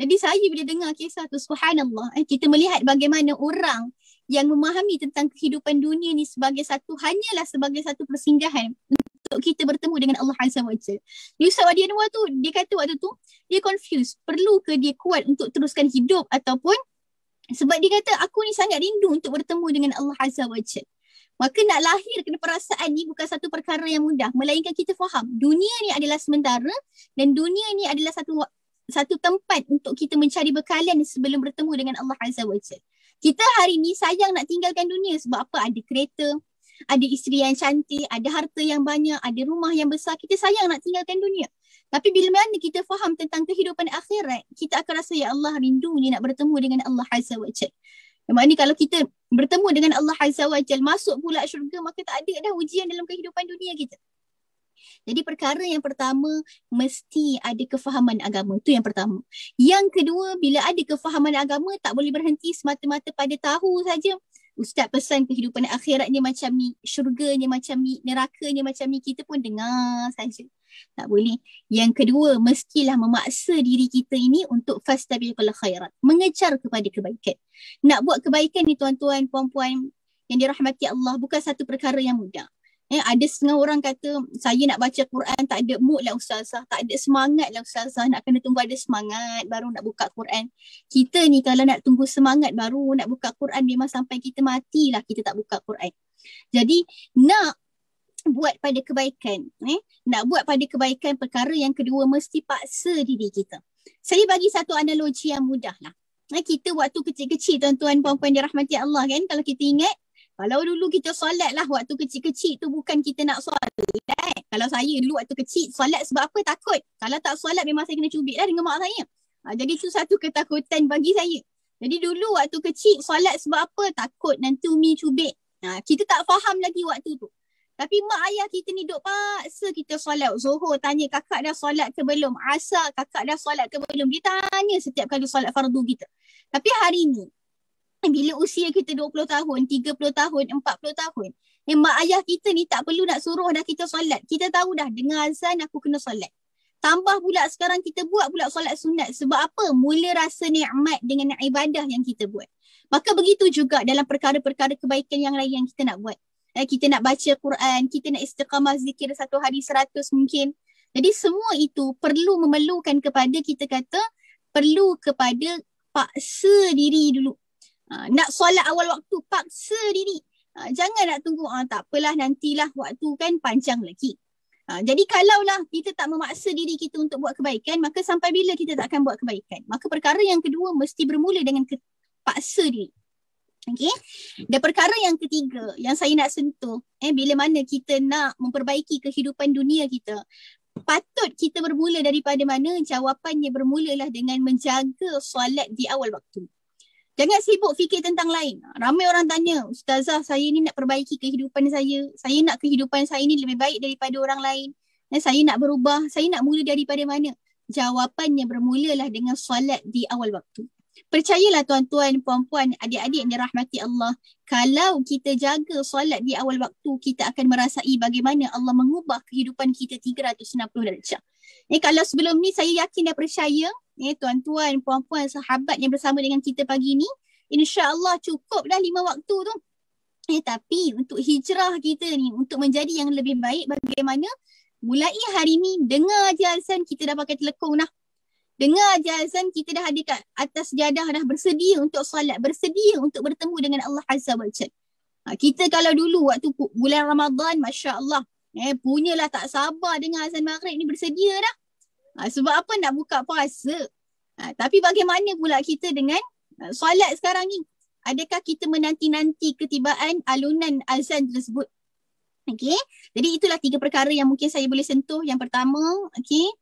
Jadi saya bila dengar kisah tu, subhanallah, kita melihat bagaimana orang yang memahami tentang kehidupan dunia ni hanyalah sebagai satu persinggahan untuk kita bertemu dengan Allah Azza wa Jalla. Ustaz Wadi Anwar tu, dia kata waktu tu, dia confused. Perlu ke dia kuat untuk teruskan hidup ataupun sebab dia kata, aku ni sangat rindu untuk bertemu dengan Allah Azza wa Jalla. Maka nak lahirkan perasaan ni bukan satu perkara yang mudah. Melainkan kita faham, dunia ni adalah sementara dan dunia ni adalah satu tempat untuk kita mencari bekalan sebelum bertemu dengan Allah Azza wa Jalla. Kita hari ni sayang nak tinggalkan dunia sebab apa? Ada kereta, ada isteri yang cantik, ada harta yang banyak, ada rumah yang besar. Kita sayang nak tinggalkan dunia. Tapi bila mana kita faham tentang kehidupan akhirat, kita akan rasa ya Allah rindu ni nak bertemu dengan Allah Azza wa Jalla. Yang mana kalau kita bertemu dengan Allah Azza wa Jalla, masuk pula syurga, maka tak ada dah ujian dalam kehidupan dunia kita. Jadi perkara yang pertama, mesti ada kefahaman agama. Itu yang pertama. Yang kedua, bila ada kefahaman agama, tak boleh berhenti semata-mata pada tahu saja. Ustaz pesan kehidupan akhiratnya macam ni, syurganya macam ni, nerakanya macam ni, kita pun dengar saja. Tak boleh. Yang kedua, mestilah memaksa diri kita ini untuk fastabiqul khairat, mengejar kepada kebaikan. Nak buat kebaikan ni tuan-tuan, puan-puan yang dirahmati Allah, bukan satu perkara yang mudah. Ada setengah orang kata, saya nak baca Quran tak ada mood lah ustazah, tak ada semangat lah ustazah, nak kena tunggu ada semangat baru nak buka Quran. Kita ni kalau nak tunggu semangat baru nak buka Quran, memang sampai kita matilah kita tak buka Quran. Jadi nak buat pada kebaikan, nak buat pada kebaikan, perkara yang kedua mesti paksa diri kita. Saya bagi satu analogi yang mudah lah. Kita waktu kecil-kecil tuan-tuan puan-puan dirahmati Allah kan, kalau kita ingat, kalau dulu kita solat lah waktu kecil-kecil tu bukan kita nak solat. Kalau saya dulu waktu kecil solat sebab apa? Takut. Kalau tak solat memang saya kena cubit lah dengan mak saya. Jadi itu satu ketakutan bagi saya. Jadi dulu waktu kecil solat sebab apa? Takut nanti Umi cubit. Kita tak faham lagi waktu tu. Tapi mak ayah kita ni duk paksa kita solat. Zuhur tanya kakak dah solat ke belum? Asar kakak dah solat ke belum? Dia tanya setiap kali solat fardu kita. Tapi hari ni, bila usia kita 20 tahun, 30 tahun, 40 tahun, mak ayah kita ni tak perlu nak suruh dah kita solat. Kita tahu dah dengar azan aku kena solat. Tambah pula sekarang kita buat pula solat sunat. Sebab apa? Mula rasa nikmat dengan ibadah yang kita buat. Maka begitu juga dalam perkara-perkara kebaikan yang lain yang kita nak buat. Kita nak baca Quran, kita nak istiqamah zikir 1 hari 100 mungkin. Jadi semua itu memerlukan kepada kita kata, perlu kepada paksa diri dulu. Nak solat awal waktu, paksa diri. Jangan nak tunggu, tak apalah nantilah waktu kan panjang lagi. Jadi kalaulah kita tak memaksa diri kita untuk buat kebaikan, maka sampai bila kita tak akan buat kebaikan? Maka perkara yang kedua mesti bermula dengan paksa diri. Okey. Dan perkara yang ketiga yang saya nak sentuh, bila mana kita nak memperbaiki kehidupan dunia kita, patut kita bermula daripada mana? Jawapannya bermulalah dengan menjaga solat di awal waktu. Jangan sibuk fikir tentang lain. Ramai orang tanya, Ustazah, saya ni nak perbaiki kehidupan saya. Saya nak kehidupan saya ni lebih baik daripada orang lain. Dan saya nak berubah. Saya nak mula daripada mana? Jawapannya bermulalah dengan solat di awal waktu. Percayalah tuan-tuan, puan-puan, adik-adik yang dirahmati Allah. Kalau kita jaga solat di awal waktu, kita akan merasai bagaimana Allah mengubah kehidupan kita 360 darjah. Kalau sebelum ni saya yakin dan percaya, tuan-tuan, puan-puan, sahabat yang bersama dengan kita pagi ni, insya-Allah cukup dah 5 waktu tu. Tapi untuk hijrah kita ni, untuk menjadi yang lebih baik, bagaimana? Mulai hari ni, dengar je azan, kita dah pakai telekung dah. Dengar je azan, kita dah ada kat atas jadah, dah bersedia untuk solat, bersedia untuk bertemu dengan Allah Azza wa Jalla. Kita kalau dulu waktu bulan Ramadan, Masya Allah, punyalah tak sabar dengan azan maghrib ni, bersedia dah. Sebab apa? Nak buka puasa. Tapi bagaimana pula kita dengan solat sekarang ni? Adakah kita menanti-nanti ketibaan alunan azan tersebut? Okey. Jadi itulah 3 perkara yang mungkin saya boleh sentuh. Yang pertama, okey,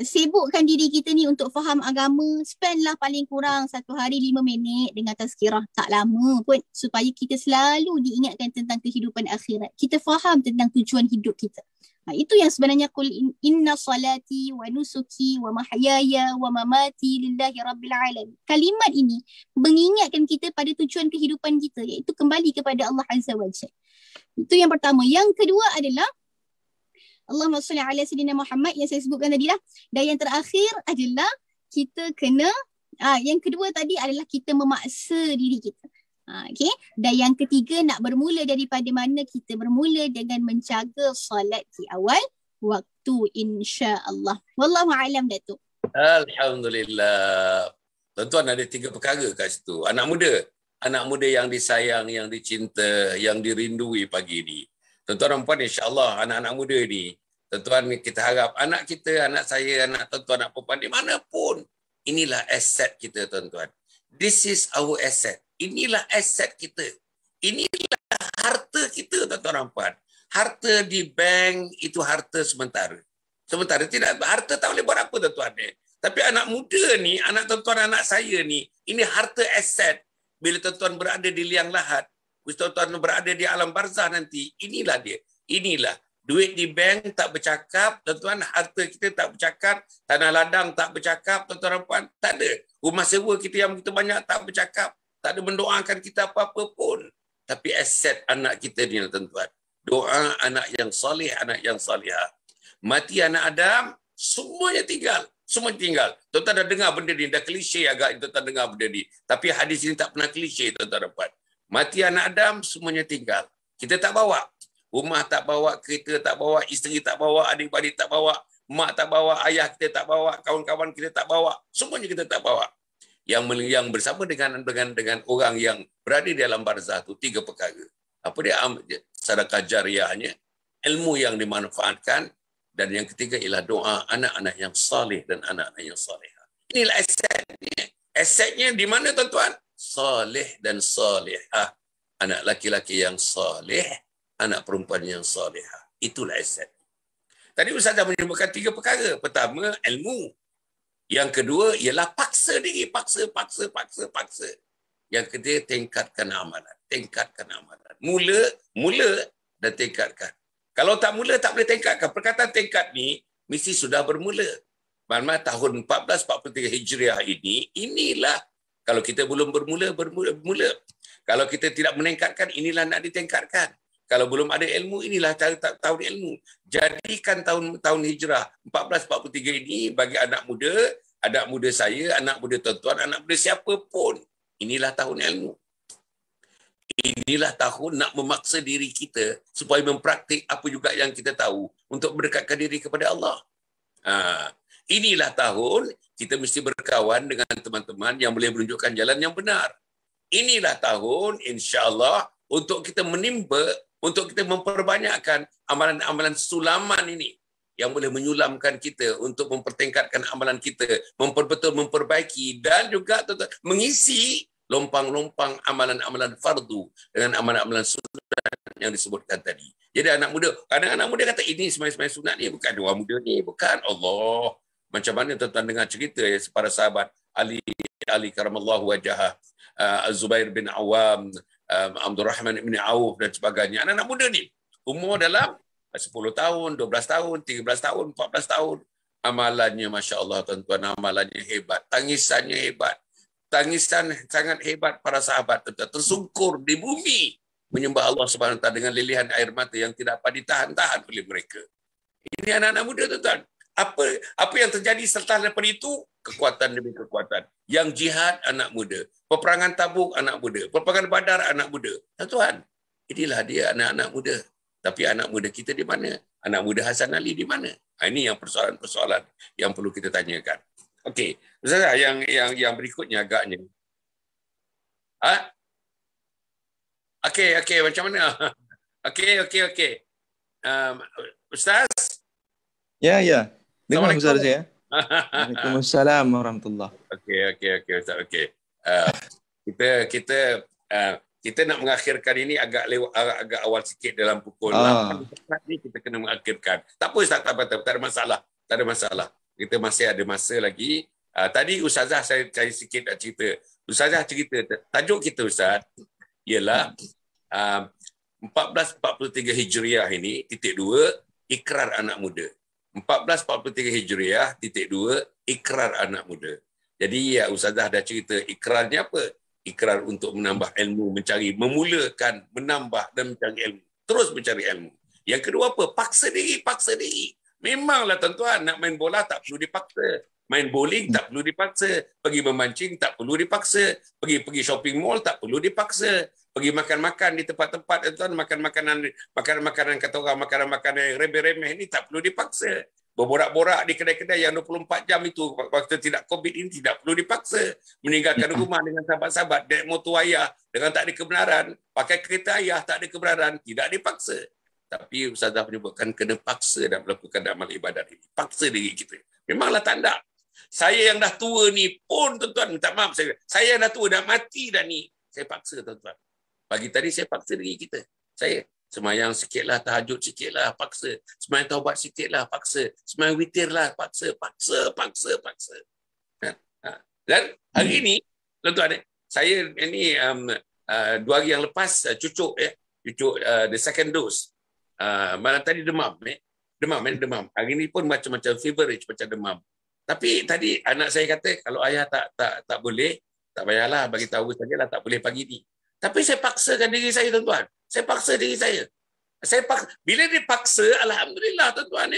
sibukkan diri kita ni untuk faham agama. Spendlah paling kurang 1 hari 5 minit dengan tazkirah. Tak lama pun, supaya kita selalu diingatkan tentang kehidupan akhirat. Kita faham tentang tujuan hidup kita. Itu yang sebenarnya qul inna salati wa nusuki wa mahyaya wa mamati lillahi rabbil alamin. Kalimat ini mengingatkan kita pada tujuan kehidupan kita, iaitu kembali kepada Allah Azza wa Jalla. Itu yang pertama. Yang kedua adalah Allahumma salli ala sayyidina Muhammad yang saya sebutkan tadi lah. Dan yang terakhir adalah kita kena, yang kedua tadi adalah kita memaksa diri kita. Okay. Dan yang ketiga, nak bermula daripada mana? Kita bermula dengan menjaga solat di awal waktu, insya-Allah. Wallahu a'lam, Datuk. Alhamdulillah. Tuan-tuan, ada 3 perkara kat situ. Anak muda yang disayang, yang dicinta, yang dirindui pagi ini. Tuan-tuan dan puan, insya-Allah anak-anak muda ni, tuan-tuan, kita harap anak kita, anak saya, anak tuan-tuan, anak perempuan dimanapun, inilah aset kita, tuan-tuan. This is our asset. Inilah aset kita. Inilah harta kita, tuan-tuan dan puan. Harta di bank itu harta sementara. Sementara, tidak, harta tak boleh buat apa, tuan-tuan. Tapi anak muda ni, anak tuan-tuan, anak saya ni, ini harta aset. Bila tuan-tuan berada di liang lahat, tuan-tuan berada di alam barzah nanti, inilah dia. Inilah. Duit di bank tak bercakap, tuan-tuan, harta kita tak bercakap, tanah ladang tak bercakap, tuan-tuan dan puan, tak ada. Rumah sewa kita yang begitu banyak tak bercakap, tak ada mendoakan kita apa-apa pun. Tapi aset anak kita ni, tuan-tuan. Doa anak yang soleh, anak yang salihah. Mati anak Adam, semuanya tinggal. Semua tinggal. Tuan-tuan dah dengar benda ni, dah klise agak tuan-tuan dengar benda ni. Tapi hadis ini tak pernah klise, tuan-tuan dan puan. Mati anak Adam, semuanya tinggal. Kita tak bawa. Rumah tak bawa, kereta tak bawa, isteri tak bawa, adik-adik tak bawa, mak tak bawa, ayah kita tak bawa, kawan-kawan kita tak bawa. Semuanya kita tak bawa. Yang bersama dengan orang yang berada di dalam barzah tu 3 perkara. Apa dia? Sedekah jariahnya, ilmu yang dimanfaatkan, dan yang ketiga ialah doa anak-anak yang saleh dan anak-anak yang salihah. Inilah asetnya. Asetnya di mana, tuan-tuan? Saleh dan salihah. Anak laki-laki yang saleh, anak perempuan yang salihah. Itulah aset. Tadi Ustaz dah menyebutkan 3 perkara. Pertama, ilmu. Yang kedua ialah paksa diri, paksa. Yang ketiga, tingkatkan amalan. Mula dan tingkatkan. Kalau tak mula, tak boleh tingkatkan. Perkataan tingkat ni mesti sudah bermula. Maksudnya tahun 1443 Hijriah ini, inilah kalau kita belum bermula. Kalau kita tidak meningkatkan, inilah nak ditingkatkan. Kalau belum ada ilmu, inilah cara tahun ilmu. Jadikan tahun hijrah 1443 ini bagi anak muda saya, anak muda tuan-tuan, anak muda siapa pun. Inilah tahun ilmu. Inilah tahun nak memaksa diri kita supaya mempraktik apa juga yang kita tahu untuk mendekatkan diri kepada Allah. Inilah tahun kita mesti berkawan dengan teman-teman yang boleh menunjukkan jalan yang benar. Inilah tahun insya-Allah untuk kita menimba, untuk kita memperbanyakkan amalan-amalan sulaman ini yang boleh menyulamkan kita untuk mempertingkatkan amalan kita, memperbaiki dan juga mengisi lompang-lompang amalan-amalan fardu dengan amalan-amalan sunat yang disebutkan tadi. Jadi anak muda, kadang anak muda kata ini semai-semai sunat ni, bukan orang muda ni, bukan. Allah. Macam mana tuan-tuan dengar cerita ya, para sahabat Ali karamallahu wajhah, Zubair bin Awam, Abdul Rahman bin Auf dan sebagainya. Anak-anak muda ni umur dalam 10 tahun, 12 tahun, 13 tahun, 14 tahun. Amalannya masya-Allah tuan-tuan, amalannya hebat, tangisannya hebat. Tangisan sangat hebat para sahabat tersungkur di bumi menyembah Allah Subhanahu Wa Taala dengan lilihan air mata yang tidak dapat ditahan-tahan oleh mereka. Ini anak-anak muda tuan-tuan. Apa yang terjadi setelah daripada itu? Kekuatan demi kekuatan. Yang jihad anak muda, peperangan Tabuk anak muda, peperangan Badar anak muda. Tuan-tuan, inilah dia anak-anak muda. Tapi anak muda kita di mana? Anak muda Hasan Ali di mana? Ini yang persoalan-persoalan yang perlu kita tanyakan. Okey, Ustaz, yang berikutnya agaknya. Okey, macam mana? Okey. Ustaz? Ya. Dengar Ustaz saya. Waalaikumsalam warahmatullahi. Okey, Ustaz. Okey. Kita nak mengakhirkan ini agak awal sikit dalam pukul 8 ni kita kena mengakhirkan. Tak apa Ustaz, tak ada masalah. Kita masih ada masa lagi. Tadi Ustazah saya sikit nak cerita. Ustazah cerita, tajuk kita Ustaz, ialah 1443 Hijriah ini, titik 2, ikrar anak muda. 1443 Hijriah, titik 2, ikrar anak muda. Jadi ya Ustazah dah cerita, ikrarnya apa? Ikrar untuk menambah ilmu, memulakan, menambah dan mencari ilmu. Terus mencari ilmu. Yang kedua apa? Paksa diri. Memanglah tuan-tuan, nak main bola tak perlu dipaksa. Main bowling tak perlu dipaksa. Pergi memancing tak perlu dipaksa. Pergi shopping mall tak perlu dipaksa. Pergi makan-makan di tempat-tempat, tuan, makan makanan kata orang, makanan yang remeh-remeh ini tak perlu dipaksa. Berborak-borak di kedai-kedai yang 24 jam itu, waktu tidak COVID ini tidak perlu dipaksa. Meninggalkan rumah dengan sahabat-sahabat, naik motor ayah dengan tak ada kebenaran. Pakai kereta ayah tak ada kebenaran, tidak dipaksa. Tapi Ustazah menyebutkan kena paksa dan melakukan amal ibadat ini. Paksa diri kita. Memanglah tak nak. Saya yang dah tua ni pun tuan-tuan, minta maaf saya yang dah tua, dah mati dah ni. Saya paksa tuan-tuan. Pagi tadi saya paksa diri kita. Saya semayang sikitlah, tahajud sikitlah, paksa. Semayang taubat sikitlah, paksa. Semayang witirlah, paksa. Dan hari ini, tuan-tuan, saya ini 2 hari yang lepas cucuk the second dose. Malam tadi demam. Hari ini pun macam-macam feverish, macam demam. Tapi tadi anak saya kata, kalau ayah tak boleh, tak payahlah, bagi tahu sajalah tak boleh pagi ni. Tapi saya paksakan diri saya, tuan-tuan. Saya paksa diri saya. Bila dipaksa, alhamdulillah, tuan-tuan.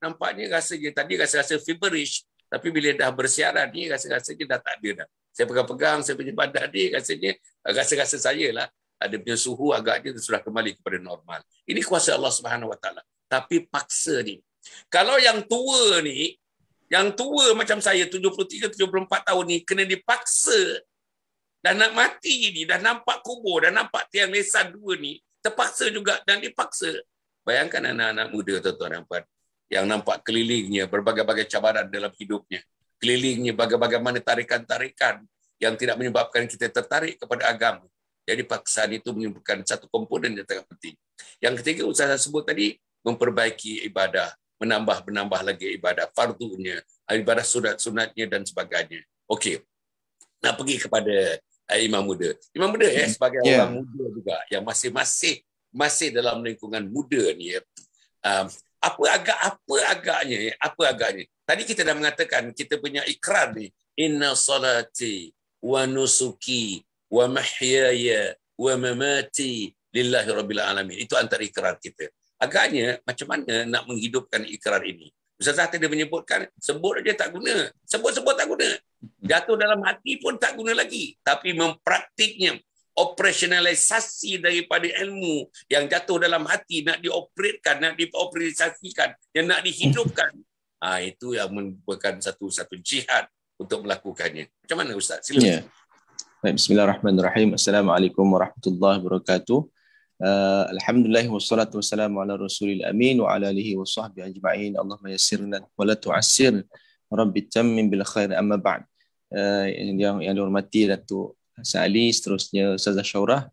Nampaknya tadi rasa feverish. Tapi bila dah bersiaran ni, rasa-rasanya dah tak ada dah. Saya pegang-pegang, saya punya badan ni, rasa saya lah. Ada punya suhu agaknya sudah kembali kepada normal. Ini kuasa Allah Subhanahu Wa Taala. Tapi paksa ni. Kalau yang tua ni, yang tua macam saya 73, 74 tahun ni kena dipaksa, dah nak mati ni, dah nampak kubur, dah nampak tiang lesan 2 ni, terpaksa juga dan dipaksa. Bayangkan anak-anak muda tuan-tuan yang nampak kelilingnya berbagai-bagai cabaran dalam hidupnya. Kelilingnya bagaimana tarikan-tarikan yang tidak menyebabkan kita tertarik kepada agama. Jadi paksaan itu menyebabkan satu komponen yang sangat penting. Yang ketiga Ustaz sebut tadi, memperbaiki ibadah, menambah lagi ibadah fardunya, ibadah sunat-sunatnya dan sebagainya. Okey. Nak pergi kepada imam muda. Imam muda sebagai orang muda juga yang masih dalam lingkungan muda ni apa agaknya. Tadi kita dah mengatakan kita punya ikrar ni, inna salati wa nusuki wa mahyaya wa mamati lillahi rabbil alamin. Itu antara ikrar kita. Agaknya macam mana nak menghidupkan ikrar ini? Ustazah tadi menyebutkan sebut aja tak guna, sebut-sebut tak guna. Jatuh dalam hati pun tak guna lagi. Tapi mempraktiknya, operasionalisasi daripada ilmu yang jatuh dalam hati nak dioperatkan, nak dioperasikan, yang nak dihidupkan. Itu yang merupakan satu jihad untuk melakukannya. Macam mana Ustaz? Silakan. Baik, bismillahirrahmanirrahim. Assalamualaikum warahmatullahi wabarakatuh. Alhamdulillah wassalatu wassalamu ala rasulil amin wa ala alihi wa sahbihi ajma'in. Allahumma yassirna wa la tu'assir. Rabbi tammim bil khair, amma ba'd. Yang dihormati Datuk Hasan Ali, seterusnya Ustazah Syaurah,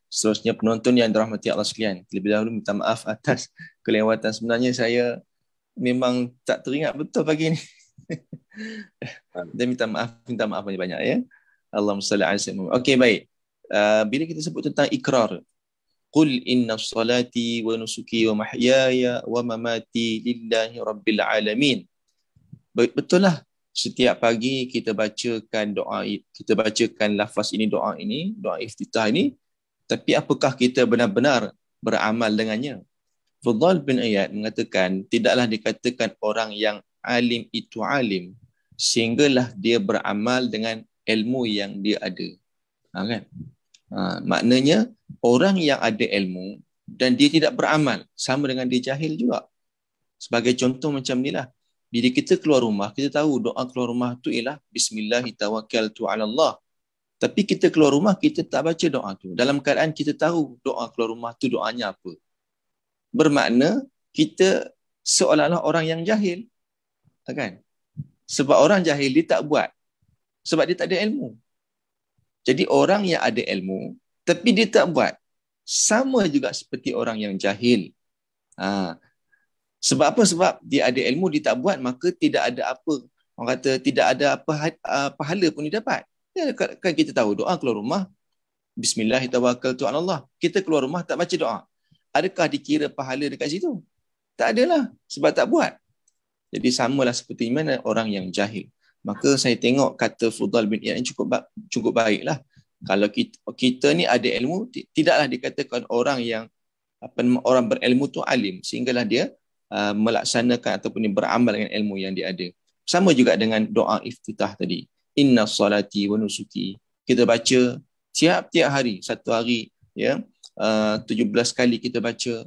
seterusnya penonton yang dirahmati Allah sekalian. Terlebih dahulu minta maaf atas kelewatan. Sebenarnya saya memang tak teringat betul pagi ni. Dan minta maaf banyak-banyak ya. Allahumma salli ala sayyidina. Okey, baik. Bila kita sebut tentang ikrar, qul inna salati wa nusuki wa mahyaya wa mamati lillahi rabbil alamin. Betul lah, setiap pagi kita bacakan doa, kita bacakan lafaz ini, doa iftitah ini, tapi apakah kita benar-benar beramal dengannya? Fudhal bin Iyad mengatakan, tidaklah dikatakan orang yang alim itu alim sehinggalah dia beramal dengan ilmu yang dia ada. Kan? Maknanya orang yang ada ilmu dan dia tidak beramal sama dengan dia jahil juga. Sebagai contoh macam inilah, bila kita keluar rumah, kita tahu doa keluar rumah tu ialah bismillahi tawakkaltu ala Allah. Tapi kita keluar rumah, kita tak baca doa tu. Dalam keadaan kita tahu doa keluar rumah tu doanya apa. Bermakna kita seolah-olah orang yang jahil. Kan? Sebab orang jahil dia tak buat. Sebab dia tak ada ilmu. Jadi orang yang ada ilmu tapi dia tak buat, sama juga seperti orang yang jahil. Sebab apa? Sebab dia ada ilmu, dia tak buat, maka tidak ada apa, orang kata tidak ada apa pahala pun dia dapat. Kan kita tahu doa keluar rumah, bismillahirrahmanirrahim. Kita keluar rumah tak baca doa, adakah dikira pahala dekat situ? Tak adalah, sebab tak buat. Jadi samalah seperti mana orang yang jahil. Maka saya tengok kata Fudhal bin Iyad cukup baiklah. Kalau kita ni ada ilmu, tidaklah dikatakan orang yang orang berilmu tu alim sehinggalah dia melaksanakan ataupun beramal dengan ilmu yang dia ada. Sama juga dengan doa iftitah tadi. Inna salati wa nusuki. Kita baca tiap-tiap hari, satu hari 17 kali kita baca.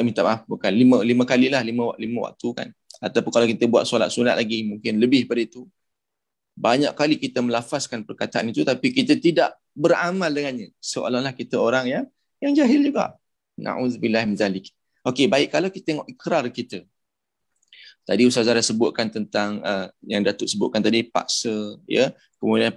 Minta maaf, bukan 5 kali lah, 5 waktu kan. Ataupun kalau kita buat solat sunat lagi, mungkin lebih pada itu. Banyak kali kita melafazkan perkataan itu, tapi kita tidak beramal dengannya. Seolah-olah kita orang yang jahil juga. Na'udzubillah min zalik. Okey, baik, kalau kita tengok ikrar kita. Tadi Ustazah dah sebutkan tentang yang Datuk sebutkan tadi, paksa, ya. Kemudian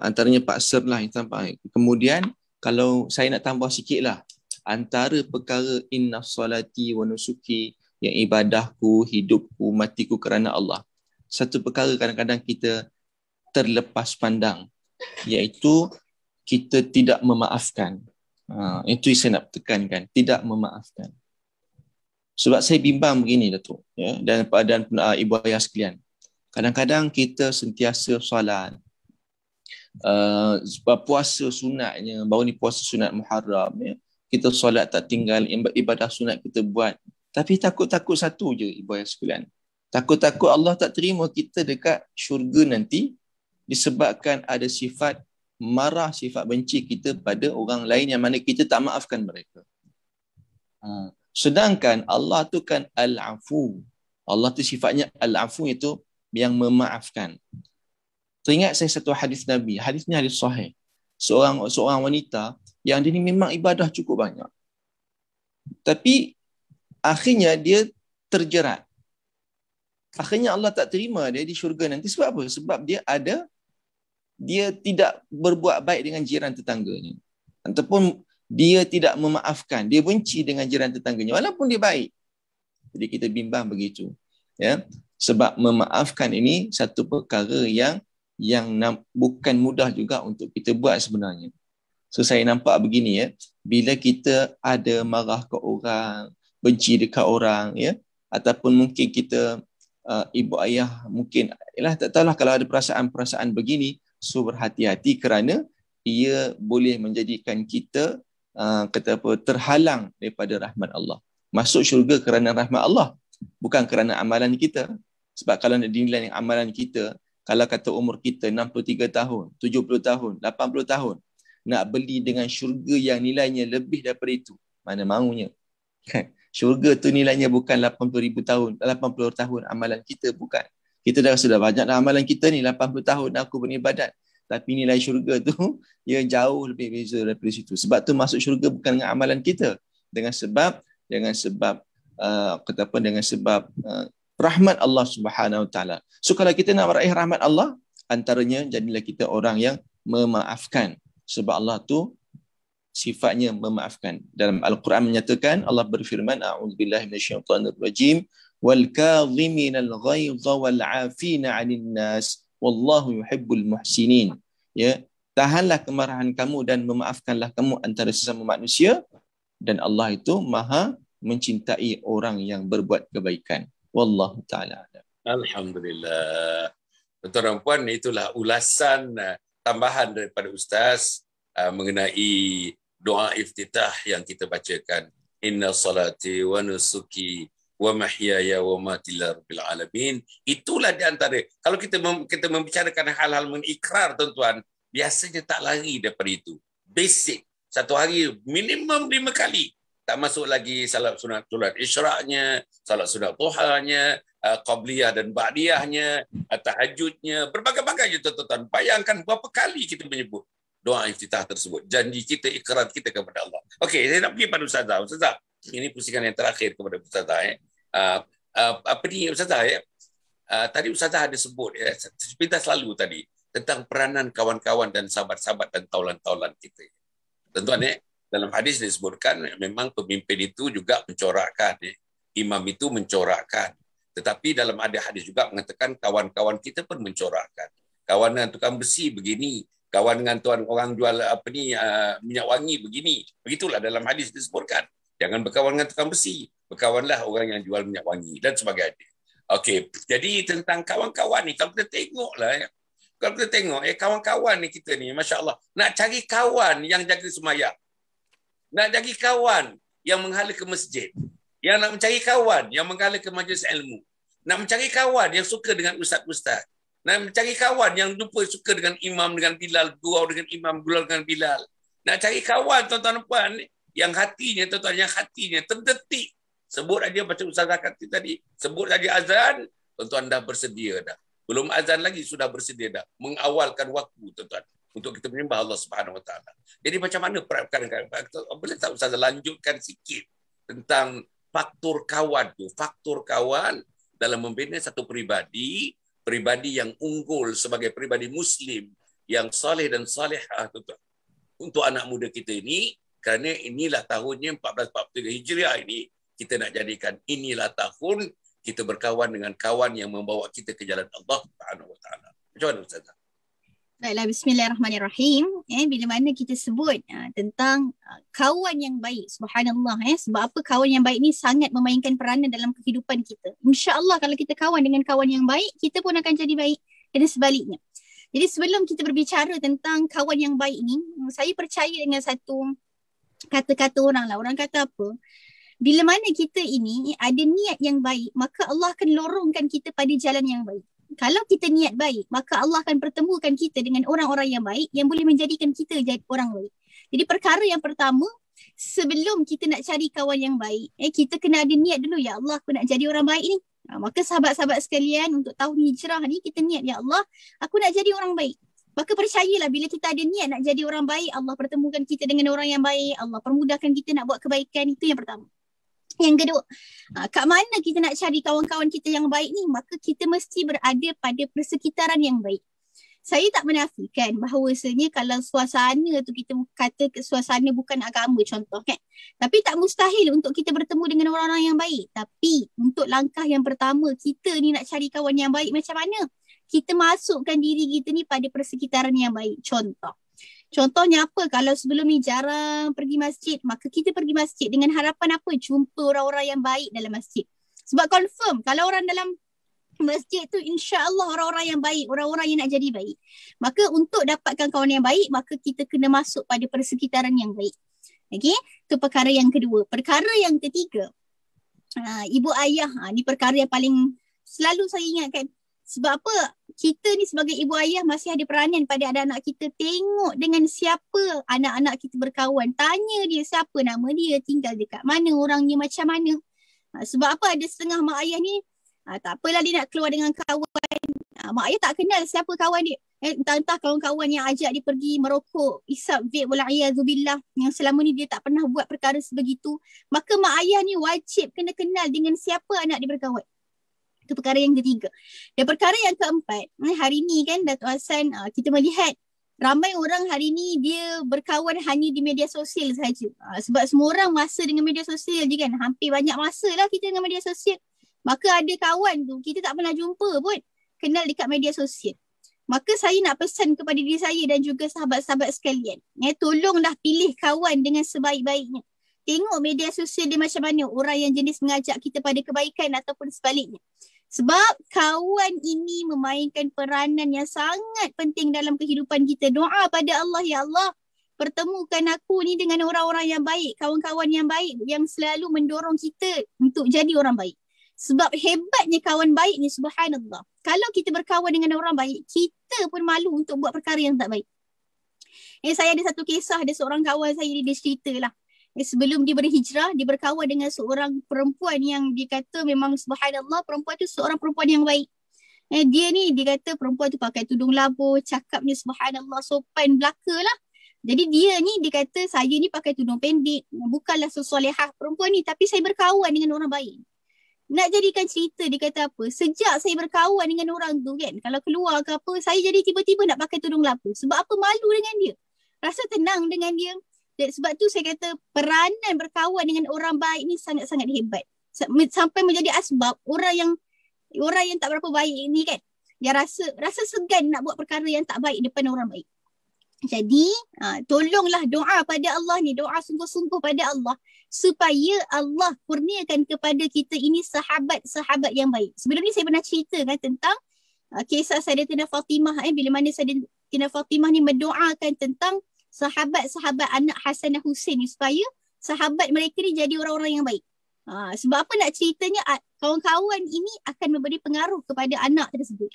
antaranya paksa lah yang tampak. Kemudian kalau saya nak tambah sikit lah, antara perkara inna salati wa nusuki, yang ibadahku, hidupku, matiku kerana Allah. Satu perkara kadang-kadang kita terlepas pandang, iaitu kita tidak memaafkan. Itu saya nak tekankan, tidak memaafkan. Sebab saya bimbang begini Datuk, ya, dan ibu ayah sekalian. Kadang-kadang kita sentiasa solat, puasa sunatnya, baru ni puasa sunat Muharram, ya. Kita solat tak tinggal, ibadah sunat kita buat. Tapi takut-takut satu je ibu ayah sekalian. Takut-takut Allah tak terima kita dekat syurga nanti disebabkan ada sifat marah, sifat benci kita pada orang lain yang mana kita tak maafkan mereka. Sedangkan Allah tu kan Al-Afu. Allah tu sifatnya Al-Afu, itu yang memaafkan. Teringat saya satu hadis Nabi. Hadis ni hadis sahih. Seorang wanita yang dia ni memang ibadah cukup banyak. Tapi akhirnya dia terjerat. Akhirnya Allah tak terima dia di syurga nanti. Sebab apa? Sebab dia tidak berbuat baik dengan jiran tetangganya. Ataupun dia tidak memaafkan. Dia benci dengan jiran tetangganya walaupun dia baik. Jadi kita bimbang begitu. Ya. Sebab memaafkan ini satu perkara yang bukan mudah juga untuk kita buat sebenarnya. So saya nampak begini, ya, bila kita ada marah ke orang, benci dekat orang, ya, ataupun mungkin kita ibu ayah mungkin tak tahulah, kalau ada perasaan-perasaan begini, So berhati-hati kerana ia boleh menjadikan kita terhalang daripada rahmat Allah. Masuk syurga kerana rahmat Allah, bukan kerana amalan kita. Sebab kalau nak dinilai amalan kita, kalau kata umur kita 63 tahun, 70 tahun, 80 tahun, nak beli dengan syurga yang nilainya lebih daripada itu, mana maunya. Syurga tu nilainya bukan 80,000 tahun, 80 tahun amalan kita, bukan. Kita dah sudah banyak dah amalan kita ni, 80 tahun aku beribadat. Tapi nilai syurga tu ia jauh lebih beza daripada situ. Sebab tu masuk syurga bukan dengan amalan kita, dengan sebab rahmat Allah Subhanahu Wa Taala. So kalau kita nak meraih rahmat Allah, antaranya jadilah kita orang yang memaafkan. Sebab Allah tu sifatnya memaafkan. Dalam Al-Quran menyatakan, Allah berfirman, a'udzubillahi minasyaitonir rajim, wal kadhiminal ghaidha wal 'afina 'anil nas wallahu yuhibbul muhsinin. Ya, tahanlah kemarahan kamu dan memaafkanlah kamu antara sesama manusia, dan Allah itu Maha mencintai orang yang berbuat kebaikan. Wallahu taala. Alhamdulillah. Tuan-tuan dan puan, itulah ulasan tambahan daripada Ustaz mengenai doa iftitah yang kita bacakan. Inna salati wa nusuki wa mahyaya wa mamati lirabbil alamin. Itulah di antara, kalau kita membicarakan hal-hal mengikrar, tuan-tuan, biasanya tak lari daripada itu. Basic. Satu hari minimum 5 kali. Tak masuk lagi salat sunat isyraqnya, salat sunat duhanya, qabliyah dan ba'diyahnya, tahajudnya, berbagai-bagai je, tuan-tuan. Bayangkan berapa kali kita menyebut doa iftitah tersebut. Janji kita, ikrar kita kepada Allah. Okey, saya nak pergi pada Ustazah. Ustazah, ini pusingan yang terakhir kepada Ustazah. Apa ni Ustazah? Tadi Ustazah ada sebut, sepintas lalu tadi, tentang peranan kawan-kawan dan sahabat-sahabat dan taulan-taulan kita. Tuan-tuan, dalam hadis disebutkan memang pemimpin itu juga mencorakkan, imam itu mencorakkan. Tetapi dalam ada hadis juga mengatakan kawan-kawan kita pun mencorakkan. Kawan dengan tukang besi begini, kawan dengan tuan orang jual minyak wangi begini. Begitulah dalam hadis disebutkan. Jangan berkawan dengan tukang besi, berkawanlah orang yang jual minyak wangi dan sebagainya. Okey, jadi tentang kawan-kawan ni, kalau kita tengoklah, kalau kita tengok kawan-kawan ni kita ni, masya-Allah, nak cari kawan yang jaga sembahyang, nak cari kawan yang menghala ke masjid, yang nak mencari kawan yang menghala ke majlis ilmu, nak mencari kawan yang suka dengan ustaz-ustaz, nak mencari kawan yang lupa suka dengan imam, dengan Bilal, gurau dengan imam, gurau dengan Bilal, nak cari kawan, tuan-tuan dan puan, yang hatinya, tuan-tuan, yang hatinya terdetik. Sebut aja macam Ustaz kata tadi, sebut aja azan, tuan-tuan dah bersedia dah. Belum azan lagi sudah bersedia dah. Mengawalkan waktu, tuan-tuan, untuk kita menyembah Allah Subhanahu Wa Taala. Jadi macam mana perkara-perkara? Boleh tak Ustaz lanjutkan sikit tentang faktor kawan tu? Faktor kawan dalam membina satu peribadi yang unggul sebagai peribadi Muslim yang saleh dan salihah, tuan-tuan. Untuk anak muda kita ini, kerana inilah tahunnya 1443 Hijriah ini, kita nak jadikan inilah tahun kita berkawan dengan kawan yang membawa kita ke jalan Allah Subhanahu Wa Taala. Macam mana Ustazah? Baiklah, bismillahirrahmanirrahim. Bila mana kita sebut tentang kawan yang baik, subhanallah, sebab apa kawan yang baik ni sangat memainkan peranan dalam kehidupan kita. InsyaAllah kalau kita kawan dengan kawan yang baik, kita pun akan jadi baik, dan sebaliknya. Jadi sebelum kita berbicara tentang kawan yang baik ni, saya percaya dengan satu kata-kata orang lah. Orang kata apa? Bila mana kita ini ada niat yang baik, maka Allah akan lorongkan kita pada jalan yang baik. Kalau kita niat baik, maka Allah akan pertemukan kita dengan orang-orang yang baik yang boleh menjadikan kita jadi orang baik. Jadi perkara yang pertama, sebelum kita nak cari kawan yang baik, kita kena ada niat dulu, ya Allah, aku nak jadi orang baik ni. Maka sahabat-sahabat sekalian, untuk tahun hijrah ni kita niat, ya Allah, aku nak jadi orang baik. Maka percayalah, bila kita ada niat nak jadi orang baik, Allah pertemukan kita dengan orang yang baik, Allah permudahkan kita nak buat kebaikan. Itu yang pertama. Yang kedua, kat mana kita nak cari kawan-kawan kita yang baik ni? Maka kita mesti berada pada persekitaran yang baik. Saya tak menafikan bahawasanya kalau suasana tu, kita kata suasana bukan agama contoh kan. Tapi tak mustahil untuk kita bertemu dengan orang-orang yang baik. Tapi untuk langkah yang pertama, kita ni nak cari kawan yang baik macam mana? Kita masukkan diri kita ni pada persekitaran yang baik. Contohnya apa? Kalau sebelum ni jarang pergi masjid, maka kita pergi masjid dengan harapan apa? Jumpa orang-orang yang baik dalam masjid. Sebab confirm kalau orang dalam masjid tu insya-Allah orang-orang yang baik, orang-orang yang nak jadi baik. Maka untuk dapatkan kawan yang baik, maka kita kena masuk pada persekitaran yang baik. Okey, itu perkara yang kedua. Perkara yang ketiga, ibu ayah, ni perkara yang paling selalu saya ingatkan. Sebab apa? Kita ni sebagai ibu ayah masih ada peranan pada anak-anak kita. Tengok dengan siapa anak-anak kita berkawan. Tanya dia siapa nama dia, tinggal dekat mana, orangnya macam mana. Sebab apa ada setengah mak ayah ni, tak apalah dia nak keluar dengan kawan. Mak ayah tak kenal siapa kawan dia. Entah-entah kawan-kawan yang ajak dia pergi merokok, isap vape, wala'iyadzubillah, yang selama ni dia tak pernah buat perkara sebegitu. Maka mak ayah ni wajib kena kenal dengan siapa anak dia berkawan. Itu perkara yang ketiga. Dan perkara yang keempat, hari ni kan Datuk Hassan, kita melihat ramai orang hari ni dia berkawan hanya di media sosial sahaja. Sebab semua orang masa dengan media sosial je kan. Hampir banyak masa lah kita dengan media sosial. Maka ada kawan tu kita tak pernah jumpa pun, kenal dekat media sosial. Maka saya nak pesan kepada diri saya dan juga sahabat-sahabat sekalian, tolonglah pilih kawan dengan sebaik-baiknya. Tengok media sosial dia macam mana, orang yang jenis mengajak kita pada kebaikan ataupun sebaliknya. Sebab kawan ini memainkan peranan yang sangat penting dalam kehidupan kita. Doa pada Allah, ya Allah, pertemukan aku ni dengan orang-orang yang baik, kawan-kawan yang baik yang selalu mendorong kita untuk jadi orang baik. Sebab hebatnya kawan baik ni, subhanallah. Kalau kita berkawan dengan orang baik, kita pun malu untuk buat perkara yang tak baik. Saya ada satu kisah, ada seorang kawan saya dia cerita lah. Sebelum dia berhijrah, dia berkawan dengan seorang perempuan yang dia kata memang subhanallah, perempuan tu seorang perempuan yang baik. Dia ni, dia kata perempuan tu pakai tudung labur, cakapnya subhanallah, sopan belaka lah. Jadi dia ni, dia kata saya ni pakai tudung pendek, bukanlah sesolehah perempuan ni, tapi saya berkawan dengan orang baik. Nak jadikan cerita, dia kata apa, sejak saya berkawan dengan orang tu kan, kalau keluar ke apa, saya jadi tiba-tiba nak pakai tudung labur. Sebab apa? Malu dengan dia, rasa tenang dengan dia. Dan sebab tu saya kata peranan berkawan dengan orang baik ni sangat-sangat hebat. Sampai menjadi asbab orang yang tak berapa baik ni kan, yang rasa segan nak buat perkara yang tak baik depan orang baik. Jadi tolonglah doa pada Allah ni, doa sungguh-sungguh pada Allah supaya Allah kurniakan kepada kita ini sahabat-sahabat yang baik. Sebelum ni saya pernah ceritakan tentang kisah Sayyidatina Fatimah, bila mana Sayyidatina Fatimah ni mendoakan tentang sahabat-sahabat anak Hasan dan Husain ni supaya sahabat mereka ni jadi orang-orang yang baik. Sebab apa nak ceritanya, kawan-kawan ini akan memberi pengaruh kepada anak tersebut.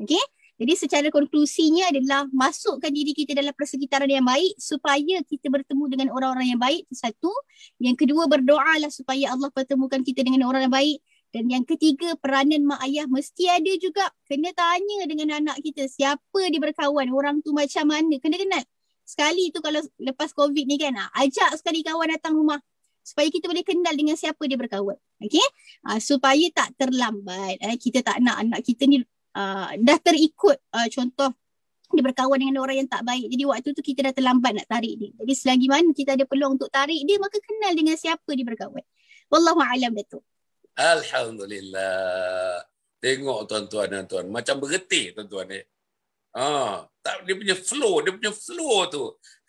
Okey? Jadi secara konklusinya adalah masukkan diri kita dalam persekitaran yang baik supaya kita bertemu dengan orang-orang yang baik, itu satu. Yang kedua, berdoalah supaya Allah pertemukan kita dengan orang yang baik. Dan yang ketiga, peranan mak ayah mesti ada juga. Kena tanya dengan anak kita siapa dia berkawan, orang tu macam mana, kena kenal. Sekali tu kalau lepas COVID ni kan, ajak sekali kawan datang rumah supaya kita boleh kenal dengan siapa dia berkawan. Okey? Supaya tak terlambat. Kita tak nak anak kita ni dah terikut contoh dia berkawan dengan orang yang tak baik. Jadi waktu tu kita dah terlambat nak tarik dia. Jadi selagi mana kita ada peluang untuk tarik dia, maka kenal dengan siapa dia berkawan. Wallahu a'lam, Datuk. Alhamdulillah. Tengok tuan-tuan dan tuan, macam bergetih tuan-tuan ni. Dia punya flow tu.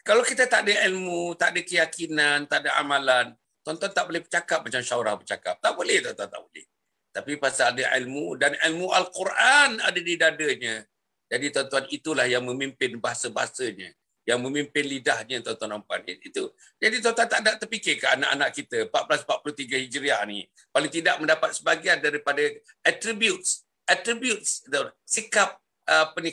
Kalau kita tak ada ilmu, tak ada keyakinan, tak ada amalan, tuan-tuan tak boleh bercakap macam Syaurah bercakap. Tak boleh, tuan-tuan, tak boleh. Tapi pasal ada ilmu, dan ilmu Al-Quran ada di dadanya. Jadi tuan-tuan, itulah yang memimpin bahasa-bahasanya, yang memimpin lidahnya, tuan-tuan nampak itu. Jadi tuan-tuan tak ada terfikir ke anak-anak kita 1443 Hijriah ni paling tidak mendapat sebahagian daripada attributes, sikap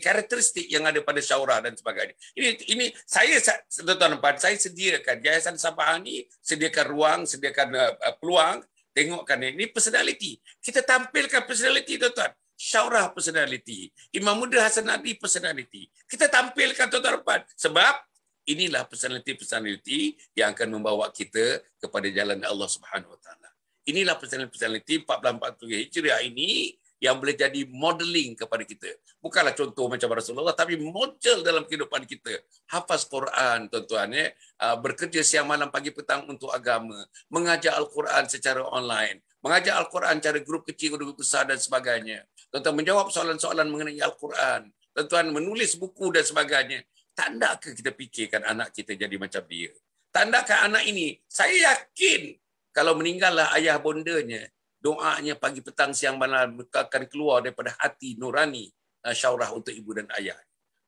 karakteristik yang ada pada Syaurah dan sebagainya. Ini saya, tuan-tuan nampak, saya sediakan Yayasan Sabah ni, sediakan ruang, sediakan peluang. Tengokkan ini personality. Kita tampilkan personality, tuan-tuan. Syaurah personality. Imam Muda Hasan Nadi personality. Kita tampilkan, tuan-tuan. Sebab inilah personality yang akan membawa kita kepada jalan Allah Subhanahu Wa Taala. Inilah personality 1443 Hijriah ini yang boleh jadi modeling kepada kita. Bukanlah contoh macam Rasulullah, tapi model dalam kehidupan kita. Hafaz Quran, tuan-tuan, bekerja siang malam pagi petang untuk agama, mengajar Al-Quran secara online, mengajar Al-Quran secara grup kecil, grup besar dan sebagainya. Tuan-tuan menjawab soalan-soalan mengenai Al-Quran. Tuan-tuan menulis buku dan sebagainya. Tak nakkah kita fikirkan anak kita jadi macam dia? Tak nakkah anak ini, saya yakin kalau meninggallah ayah bondanya, doanya pagi, petang, siang, malam akan keluar daripada hati nurani Syaurah untuk ibu dan ayah.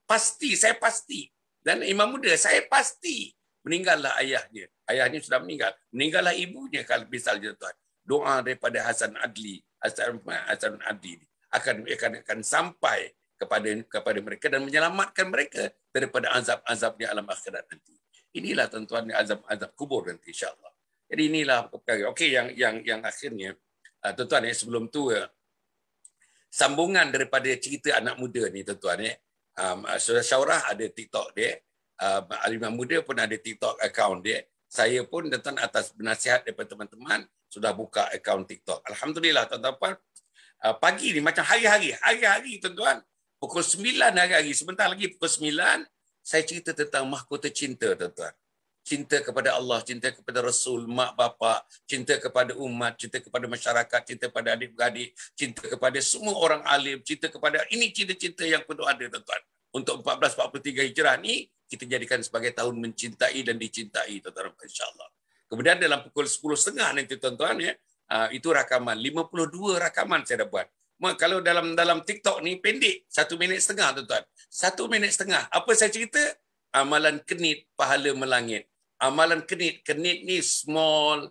Pasti, saya pasti. Dan imam muda, saya pasti meninggallah ayahnya. Ayahnya sudah meninggal. Meninggallah ibunya kalau misalnya tuan. Doa daripada Hasan Adli akan sampai kepada mereka dan menyelamatkan mereka daripada azab-azab di alam akhirat nanti. Inilah tuan-tuan azab kubur nanti insya-Allah. Jadi inilah perkara. Okey, yang akhirnya tuan-tuan sebelum tu sambungan daripada cerita anak muda ni tuan-tuan Syaurah ada TikTok dia, Alimah Muda pun ada TikTok account dia. Saya pun tuan atas nasihat daripada teman-teman sudah buka akaun TikTok. Alhamdulillah tuan-tuan. Pagi ni macam hari-hari tuan-tuan. Pukul 9 hari-hari, sebentar lagi pukul 9 saya cerita tentang mahkota cinta tuan-tuan. Cinta kepada Allah, cinta kepada Rasul, mak bapak, cinta kepada umat, cinta kepada masyarakat, cinta kepada adik-beradik, cinta kepada semua orang alim, cinta kepada ini cinta-cinta yang perlu ada tuan-tuan. Untuk 1443 Hijrah ni kita jadikan sebagai tahun mencintai dan dicintai tuan-tuan insya-Allah. Kemudian dalam pukul 10.30 nanti tuan-tuan itu rakaman 52 rakaman saya dah buat. Kalau dalam TikTok ni pendek 1 minit setengah tuan-tuan. 1 minit setengah. Apa saya cerita? Amalan kenit pahala melangit. Amalan kenit ni small,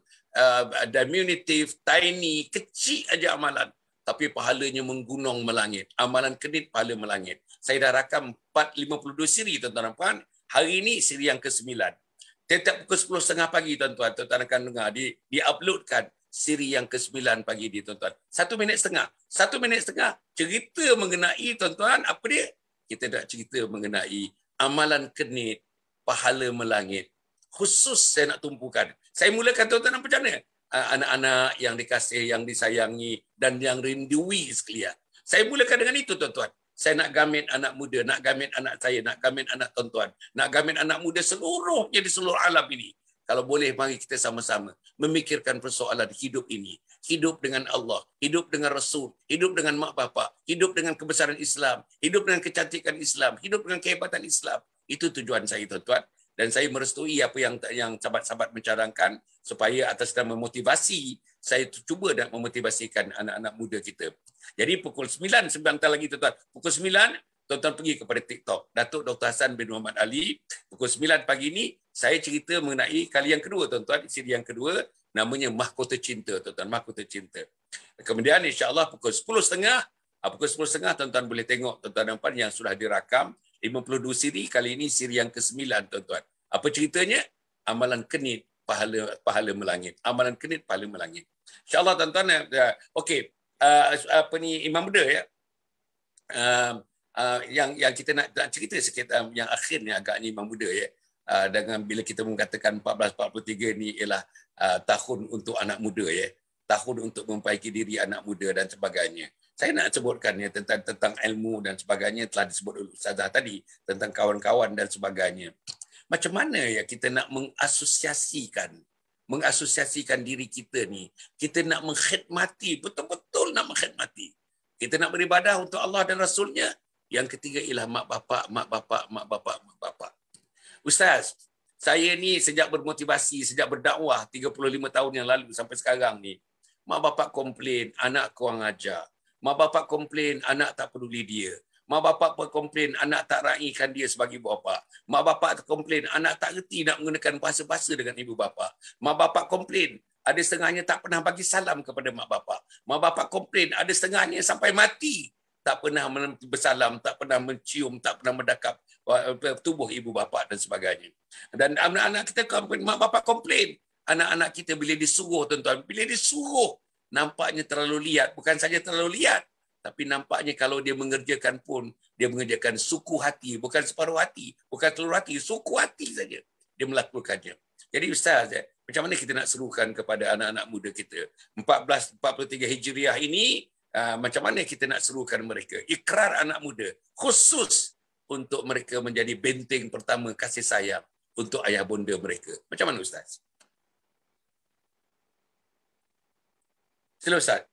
diminutive, tiny, kecil aja amalan. Tapi pahalanya menggunung melangit. Amalan kenit pahala melangit. Saya dah rakam 52 siri tuan-tuan puan. Hari ini siri yang ke-9. Setiap pukul 10.30 pagi tuan-tuan akan dengar di-uploadkan siri yang ke-9 pagi di tuan-tuan. 1 minit setengah. 1 minit setengah cerita mengenai tuan-tuan apa dia? Kita nak cerita mengenai amalan kenit pahala melangit. Khusus saya nak tumpukan. Saya mulakan tuan-tuan macam mana? Anak-anak yang dikasihi, yang disayangi dan yang rindui sekalian. Saya mulakan dengan itu tuan-tuan. Saya nak gamit anak muda, nak gamit anak saya, nak gamit anak tuan-tuan, nak gamit anak muda seluruhnya di seluruh alam ini. Kalau boleh, mari kita sama-sama memikirkan persoalan hidup ini. Hidup dengan Allah, hidup dengan Rasul, hidup dengan mak bapak, hidup dengan kebesaran Islam, hidup dengan kecantikan Islam, hidup dengan kehebatan Islam. Itu tujuan saya tuan-tuan. Dan saya merestui apa yang sahabat-sahabat mencadangkan supaya atas nama memotivasi, saya cuba dan memotivasikan anak-anak muda kita. Jadi pukul 9, sebentar lagi tuan-tuan. Pukul 9, tuan-tuan pergi kepada TikTok. Datuk Dr. Hassan bin Muhammad Ali. Pukul 9 pagi ini, saya cerita mengenai kali yang kedua tuan-tuan. Siri yang kedua, namanya Mahkota Cinta tuan-tuan. Mahkota Cinta. Kemudian insya-Allah pukul 10.30, tuan-tuan boleh tengok tuan-tuan dan puan yang sudah dirakam. 52 siri, kali ini siri yang ke-9 tuan-tuan. Apa ceritanya? Amalan kenit pahala melangit. Amalan kenit pahala melangit. InsyaAllah tuan-tuan. Okey, apa ni Imam Muda ya. Yang kita nak cerita sikit yang akhirnya agaknya Imam Muda ya. Dengan bila kita mengatakan 1443 ni ialah tahun untuk anak muda ya. Tahun untuk memperbaiki diri anak muda dan sebagainya. Saya nak sebutkan ya tentang ilmu dan sebagainya telah disebut oleh Ustazah tadi tentang kawan-kawan dan sebagainya. Macam mana ya kita nak mengasosiasikan diri kita ni. Kita nak mengkhidmati, betul-betul nak mengkhidmati. Kita nak beribadah untuk Allah dan Rasulnya. Yang ketiga ialah mak bapak. Ustaz, saya ni sejak bermotivasi, sejak berdakwah 35 tahun yang lalu sampai sekarang ni, mak bapak komplain anak kurang ajar. Mak bapak komplain anak tak peduli dia. Mak bapak komplain anak tak raikan dia sebagai ibu bapa. Mak bapak komplain anak tak reti nak menggunakan bahasa-bahasa dengan ibu bapa. Mak bapak komplain ada setengahnya tak pernah bagi salam kepada mak bapak. Mak bapak komplain ada setengahnya sampai mati tak pernah bersalam, tak pernah mencium, tak pernah mendekap tubuh ibu bapa dan sebagainya. Dan anak-anak kita komplain, mak bapak komplain. Anak-anak kita bila disuruh tuan-tuan, bila disuruh nampaknya terlalu liat. Bukan saja terlalu liat, tapi nampaknya kalau dia mengerjakan pun, dia mengerjakan suku hati, bukan separuh hati, bukan seluruh hati, suku hati saja dia melakukannya. Jadi Ustaz, macam mana kita nak serukan kepada anak-anak muda kita? 1443 Hijriah ini, macam mana kita nak serukan mereka? Ikrar anak muda, khusus untuk mereka menjadi benteng pertama kasih sayang untuk ayah bonda mereka. Macam mana Ustaz? Sila Ustaz.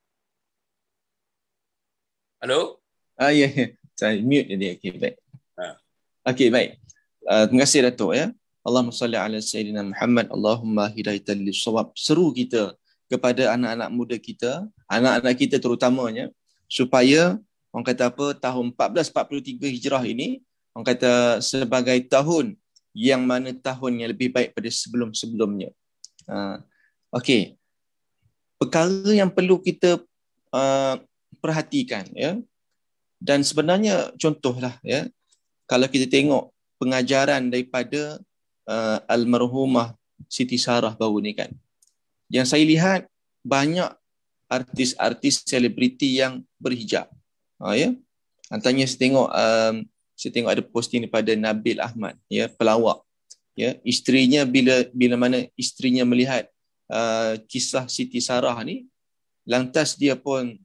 Halo? Ya. Saya mute dia. Okey, baik. Okey, baik. Terima kasih Datuk ya. Allahumma salli ala Sayyidina Muhammad. Allahumma hidayatan lis-shawab. Seru kita kepada anak-anak muda kita, anak-anak kita terutamanya, supaya orang kata apa, tahun 1443 Hijrah ini orang kata sebagai tahun yang mana tahun yang lebih baik pada sebelum-sebelumnya. Okey. Perkara yang perlu kita perhatikan, ya. Dan sebenarnya contohlah, ya, kalau kita tengok pengajaran daripada almarhumah Siti Sarah baru ni kan, yang saya lihat banyak artis-artis selebriti yang berhijab. Ya. Antaranya saya tengok ada posting daripada Nabil Ahmad, ya, pelawak. Ya, isterinya bila mana isterinya melihat kisah Siti Sarah ni, lantas dia pun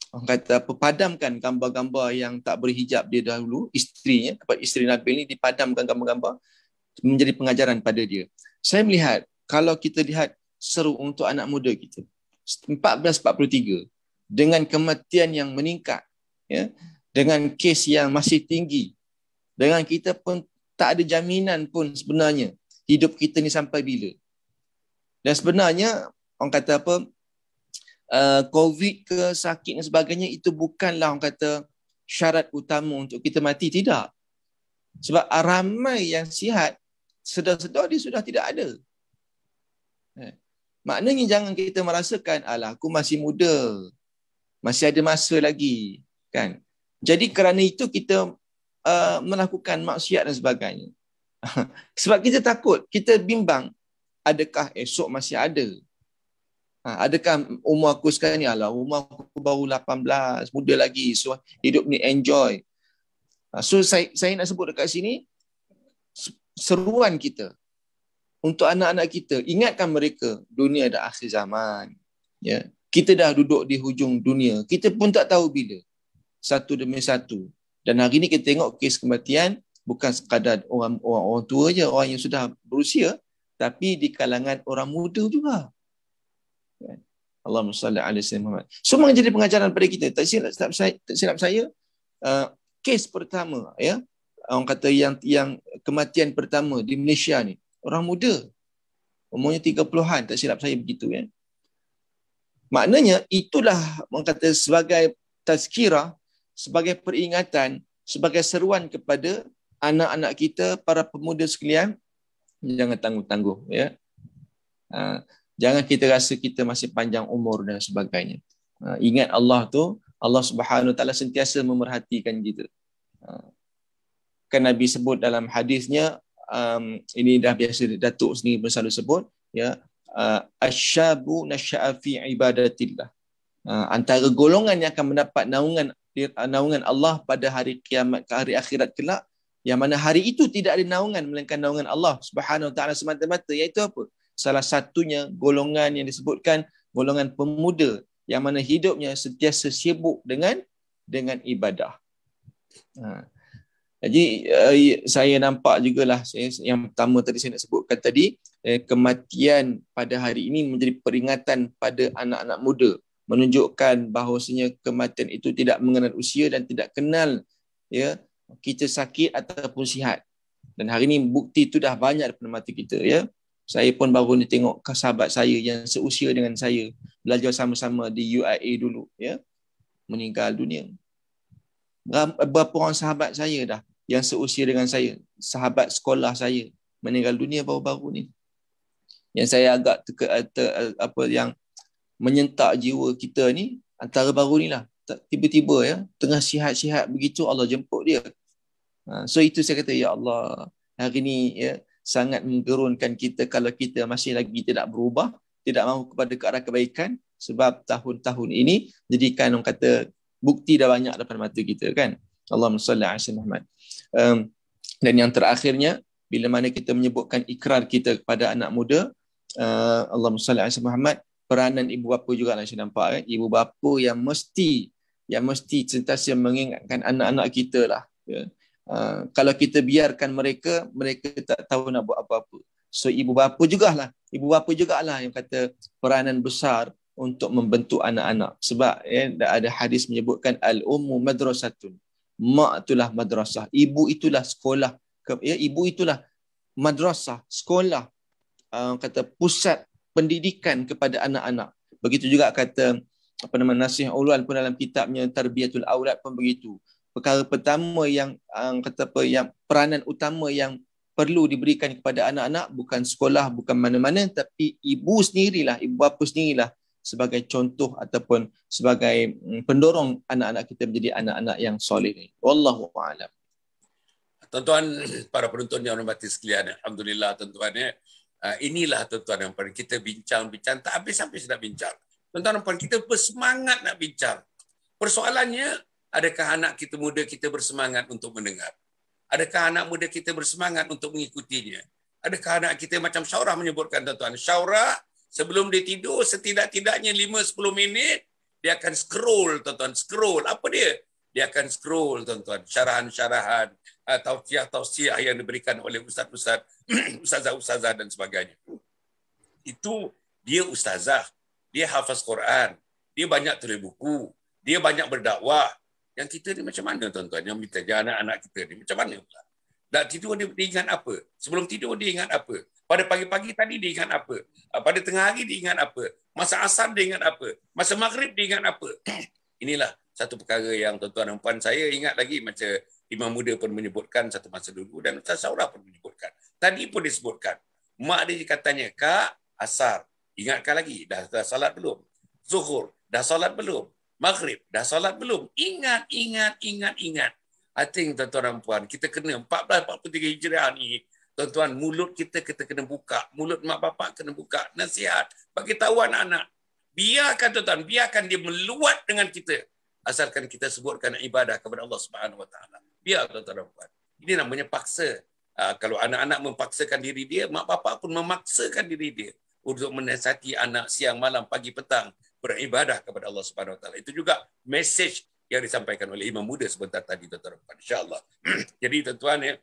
orang kata padamkan gambar-gambar yang tak berhijab dia dahulu, isterinya, kepada isteri Nabil ni dipadamkan gambar-gambar, menjadi pengajaran pada dia. Saya melihat kalau kita lihat seru untuk anak muda kita 1443 dengan kematian yang meningkat, ya, dengan kes yang masih tinggi, dengan kita pun tak ada jaminan pun sebenarnya hidup kita ni sampai bila. Dan sebenarnya orang kata apa, COVID ke sakit dan sebagainya itu bukanlah orang kata syarat utama untuk kita mati, tidak. Sebab ramai yang sihat sedar-sedar dia sudah tidak ada. Maknanya jangan kita merasakan, alah aku masih muda, masih ada masa lagi, kan. Jadi kerana itu kita melakukan maksiat dan sebagainya. Sebab kita takut, kita bimbang, adakah esok masih ada? Adakah umur aku sekarang ni, alah umur aku baru 18, muda lagi, so hidup ni enjoy. So saya nak sebut dekat sini, seruan kita untuk anak-anak kita, ingatkan mereka, dunia dah akhir zaman. Ya, kita dah duduk di hujung dunia, kita pun tak tahu bila, satu demi satu. Dan hari ni kita tengok kes kematian bukan sekadar orang tua je, orang yang sudah berusia, tapi di kalangan orang muda juga. Allahumma salli ala sayyidina Muhammad. Semua jadi pengajaran pada kita. Tak silap saya, kes pertama, ya, orang kata yang kematian pertama di Malaysia ni, orang muda, umurnya 30-an, tak silap saya begitu, ya. Maknanya itulah orang kata sebagai tazkirah, sebagai peringatan, sebagai seruan kepada anak-anak kita, para pemuda sekalian, jangan tangguh-tangguh, ya. Jangan kita rasa kita masih panjang umur dan sebagainya. Ingat Allah tu, Allah Subhanahu Wa Taala sentiasa memerhatikan kita. Kan Nabi sebut dalam hadisnya, ini dah biasa Datuk sendiri pun selalu sebut, ya, asyabu nasya'a fi ibadatillah. Antara golongan yang akan mendapat naungan Allah pada hari kiamat, ke hari akhirat kelak, yang mana hari itu tidak ada naungan melainkan naungan Allah Subhanahu Wa Taala semata-mata, iaitu apa? Salah satunya golongan yang disebutkan golongan pemuda yang mana hidupnya sentiasa sibuk dengan ibadah. Jadi saya nampak jugalah, yang pertama tadi saya nak sebutkan tadi, kematian pada hari ini menjadi peringatan pada anak-anak muda, menunjukkan bahawasanya kematian itu tidak mengenal usia dan tidak kenal, ya, kita sakit ataupun sihat. Dan hari ini bukti itu dah banyak depan mata kita, ya. Saya pun baru ni tengok sahabat saya yang seusia dengan saya, belajar sama-sama di UIA dulu, ya, meninggal dunia. Berapa orang sahabat saya dah yang seusia dengan saya, sahabat sekolah saya, meninggal dunia baru-baru ni. Yang saya agak yang menyentak jiwa kita ni, antara baru ni lah, tiba-tiba, ya, tengah sihat-sihat begitu Allah jemput dia. So itu saya kata, ya Allah, hari ni, ya, sangat menggerunkan kita kalau kita masih lagi tidak berubah, tidak mahu kepada ke arah kebaikan, sebab tahun-tahun ini jadikan orang kata bukti dah banyak depan mata kita, kan. Allahumma salli ala sayyidina Muhammad. Dan yang terakhirnya, bila mana kita menyebutkan ikrar kita kepada anak muda, Allahumma salli ala sayyidina Muhammad, peranan ibu bapa juga lah saya nampak, kan. Ibu bapa yang mesti sentiasa mengingatkan anak-anak kita lah, ya. Kalau kita biarkan mereka tak tahu nak buat apa-apa. So ibu bapa jugalah yang kata peranan besar untuk membentuk anak-anak. Sebab, ya, ada hadis menyebutkan al-ummu madrasatun. Mak itulah madrasah, ibu itulah sekolah, ya, ibu itulah madrasah, sekolah, kata pusat pendidikan kepada anak-anak. Begitu juga kata Nasih Ulwan pun dalam kitabnya Tarbiyatul Aulad pun begitu. Perkara pertama yang yang peranan utama yang perlu diberikan kepada anak-anak bukan sekolah, bukan mana-mana, tapi ibu sendirilah, ibu bapa sendirilah sebagai contoh ataupun sebagai pendorong anak-anak kita menjadi anak-anak yang soleh. Wallahu a'lam. Tuan-tuan, para penonton yang hormati sekalian, alhamdulillah tuan-tuan, inilah tuan-tuan yang paling kita bincang-bincang tak habis sampai sudah bincang. Tuan-tuan dan puan, kita bersemangat nak bincang. Persoalannya, adakah anak kita muda kita bersemangat untuk mendengar? Adakah anak muda kita bersemangat untuk mengikutinya? Adakah anak kita macam Syaurah menyebutkan tuan-tuan, Syaurah sebelum dia tidur setidak-tidaknya 5-10 minit dia akan scroll tuan-tuan, scroll. Apa dia? Dia akan scroll tuan-tuan, syarahan-syarahan, tausiah-tausiah yang diberikan oleh ustaz-ustaz, ustazah-ustazah dan sebagainya. Itu dia ustazah, dia hafaz Quran, dia banyak tulis buku, dia banyak berdakwah. Yang kita ni macam mana tuan-tuan? Yang kita anak-anak kita ni macam mana pula? Nak tidur dia ingat apa? Sebelum tidur dia ingat apa? Pada pagi-pagi tadi dia ingat apa? Pada tengah hari dia ingat apa? Masa asar dia ingat apa? Masa maghrib dia ingat apa? Inilah satu perkara yang tuan-tuan dan puan saya ingat lagi macam Imam Muda pun menyebutkan satu masa dulu dan Ustaz Syaurah pun menyebutkan. Tadi pun disebutkan. Mak dia katanya, Kak, asar. Ingatkan lagi, dah salat belum? Zuhur, dah salat belum? Maghrib, dah salat belum? Ingat. I think tuan-tuan dan puan, kita kena 1443 Hijrah ni, tuan-tuan, mulut kita kena buka. Mulut mak bapak kena buka. Nasihat, bagi tahu anak-anak. Biarkan tuan-tuan, biarkan dia meluat dengan kita. Asalkan kita sebutkan ibadah kepada Allah Subhanahu Wa Taala. Biar tuan-tuan dan puan. Ini namanya paksa. Kalau anak-anak memaksakan diri dia, mak bapak pun memaksakan diri dia untuk menasihati anak siang, malam, pagi, petang beribadah kepada Allah Subhanahu Wa Taala. Itu juga message yang disampaikan oleh Imam Muda sebentar tadi, tuan-tuan. Insya-Allah. Jadi tuan-tuan ya,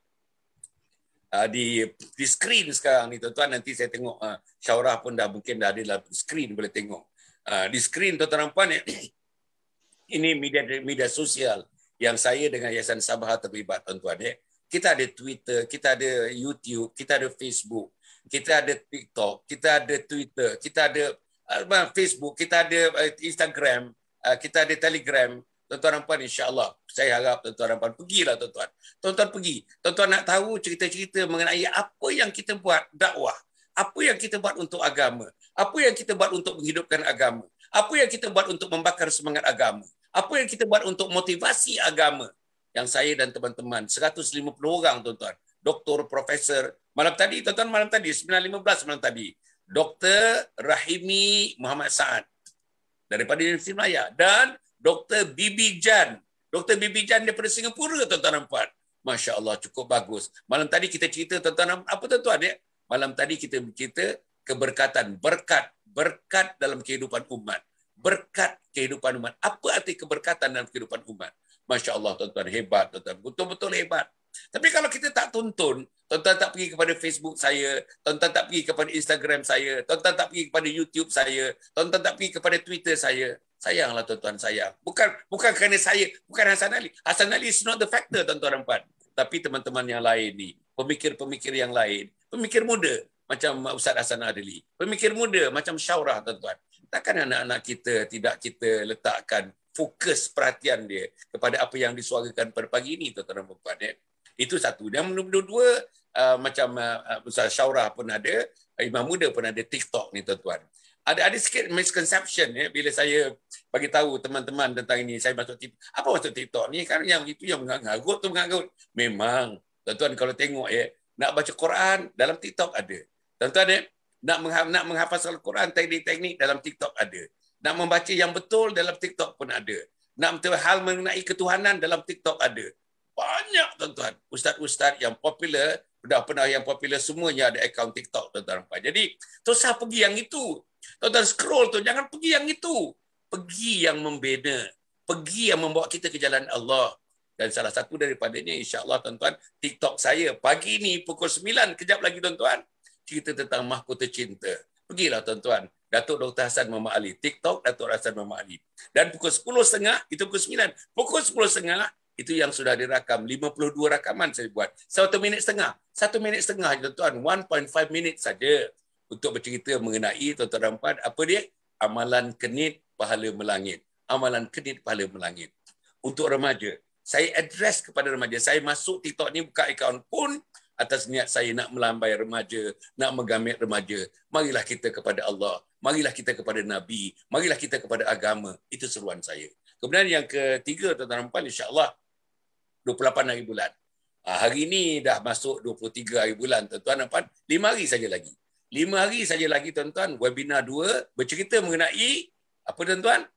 di screen sekarang ni tuan-tuan, nanti saya tengok Syaurah pun dah mungkin dah ada dalam screen, boleh tengok. Di screen tuan-tuan ya, ini media sosial yang saya dengan Yayasan Sabah terlibat tuan-tuan ya. Kita ada Twitter, kita ada YouTube, kita ada Facebook, kita ada TikTok, kita ada Twitter, kita ada Facebook, kita ada Instagram, kita ada Telegram. Tuan-tuan dan puan, insya-Allah saya harap tuan-tuan dan puan pergilah tuan-tuan. Tuan-tuan pergi. Tuan-tuan nak tahu cerita-cerita mengenai apa yang kita buat dakwah, apa yang kita buat untuk agama, apa yang kita buat untuk menghidupkan agama, apa yang kita buat untuk membakar semangat agama, apa yang kita buat untuk motivasi agama. Yang saya dan teman-teman 150 orang tuan-tuan, doktor, profesor, malam tadi tuan-tuan, malam tadi 9.15 malam tadi, Dr. Rahimi Muhammad Saad daripada Universiti Melayu dan Dr. Bibi Jan. Dr. Bibi Jan daripada Singapura, tuan-tuan dan puan. Masya Allah, cukup bagus. Malam tadi kita cerita tuan-tuan, apa tuan-tuan ya? Malam tadi kita bercerita keberkatan, berkat dalam kehidupan umat. Berkat kehidupan umat. Apa arti keberkatan dalam kehidupan umat? Masya Allah, tuan-tuan, hebat, tuan-tuan. Betul-betul hebat. Tapi kalau kita tak tonton, tuan-tuan tak pergi kepada Facebook saya, tuan-tuan tak pergi kepada Instagram saya, tuan-tuan tak pergi kepada YouTube saya, tuan-tuan tak pergi kepada Twitter saya, sayanglah tuan-tuan, sayang. Bukan kerana saya, bukan Hasan Ali. Hasan Ali is not the factor, tuan-tuan dan puan. Tapi teman-teman yang lain ni, pemikir-pemikir yang lain, pemikir muda macam Ustaz Hasan Adli, pemikir muda macam Syaurah, tuan-tuan. Takkan anak-anak kita tidak kita letakkan fokus perhatian dia kepada apa yang disuarakan pada pagi ini, tuan-tuan dan puan. Itu satu. Dan nombor dua, macam Ustaz Syaurah pun ada, Imam Muda pun ada TikTok ni, tuan-tuan. Ada sikit misconception ya, bila saya bagi tahu teman-teman tentang ini, saya masuk TikTok. Apa maksud TikTok ni? Kan yang itu yang mengagut tu mengagut. Memang tuan-tuan kalau tengok ya, nak baca Quran dalam TikTok ada. Tuan-tuan ya, nak menghafaz Al-Quran, teknik-teknik dalam TikTok ada. Nak membaca yang betul dalam TikTok pun ada. Nak hal mengenai ketuhanan dalam TikTok ada. Banyak tuan-tuan, ustaz-ustaz yang popular, pernah yang popular semuanya ada akaun TikTok, tuan-tuan. Jadi, tak usah pergi yang itu. Tuan-tuan scroll tu, jangan pergi yang itu. Pergi yang membina. Pergi yang membawa kita ke jalan Allah. Dan salah satu daripadanya, insya-Allah tuan-tuan, TikTok saya pagi ni pukul 9, kejap lagi tuan-tuan, cerita tentang mahkota cinta. Pergilah tuan-tuan. Datuk Dr. Hassan Muhammad Ali. TikTok Datuk Hassan Muhammad Ali. Dan pukul 10.30, itu pukul 9. Pukul 10.30, itu yang sudah dirakam. 52 rakaman saya buat. 1 minit setengah. 1 minit setengah, tuan-tuan. 1.5 minit saja untuk bercerita mengenai, tuan-tuan dan puan, apa dia? amalan kenit pahala melangit. Amalan kenit pahala melangit. Untuk remaja, saya address kepada remaja. Saya masuk TikTok ni buka akaun pun atas niat saya nak melambai remaja, nak menggamit remaja. Marilah kita kepada Allah. Marilah kita kepada Nabi. Marilah kita kepada agama. Itu seruan saya. Kemudian yang ketiga, tuan-tuan dan puan, insya-Allah 28 hari bulan. Hari ini dah masuk 23 hari bulan, tuan-tuan dan puan. 5 hari saja lagi. 5 hari saja lagi, tuan-tuan. Webinar 2 bercerita mengenai apa, tuan-tuan?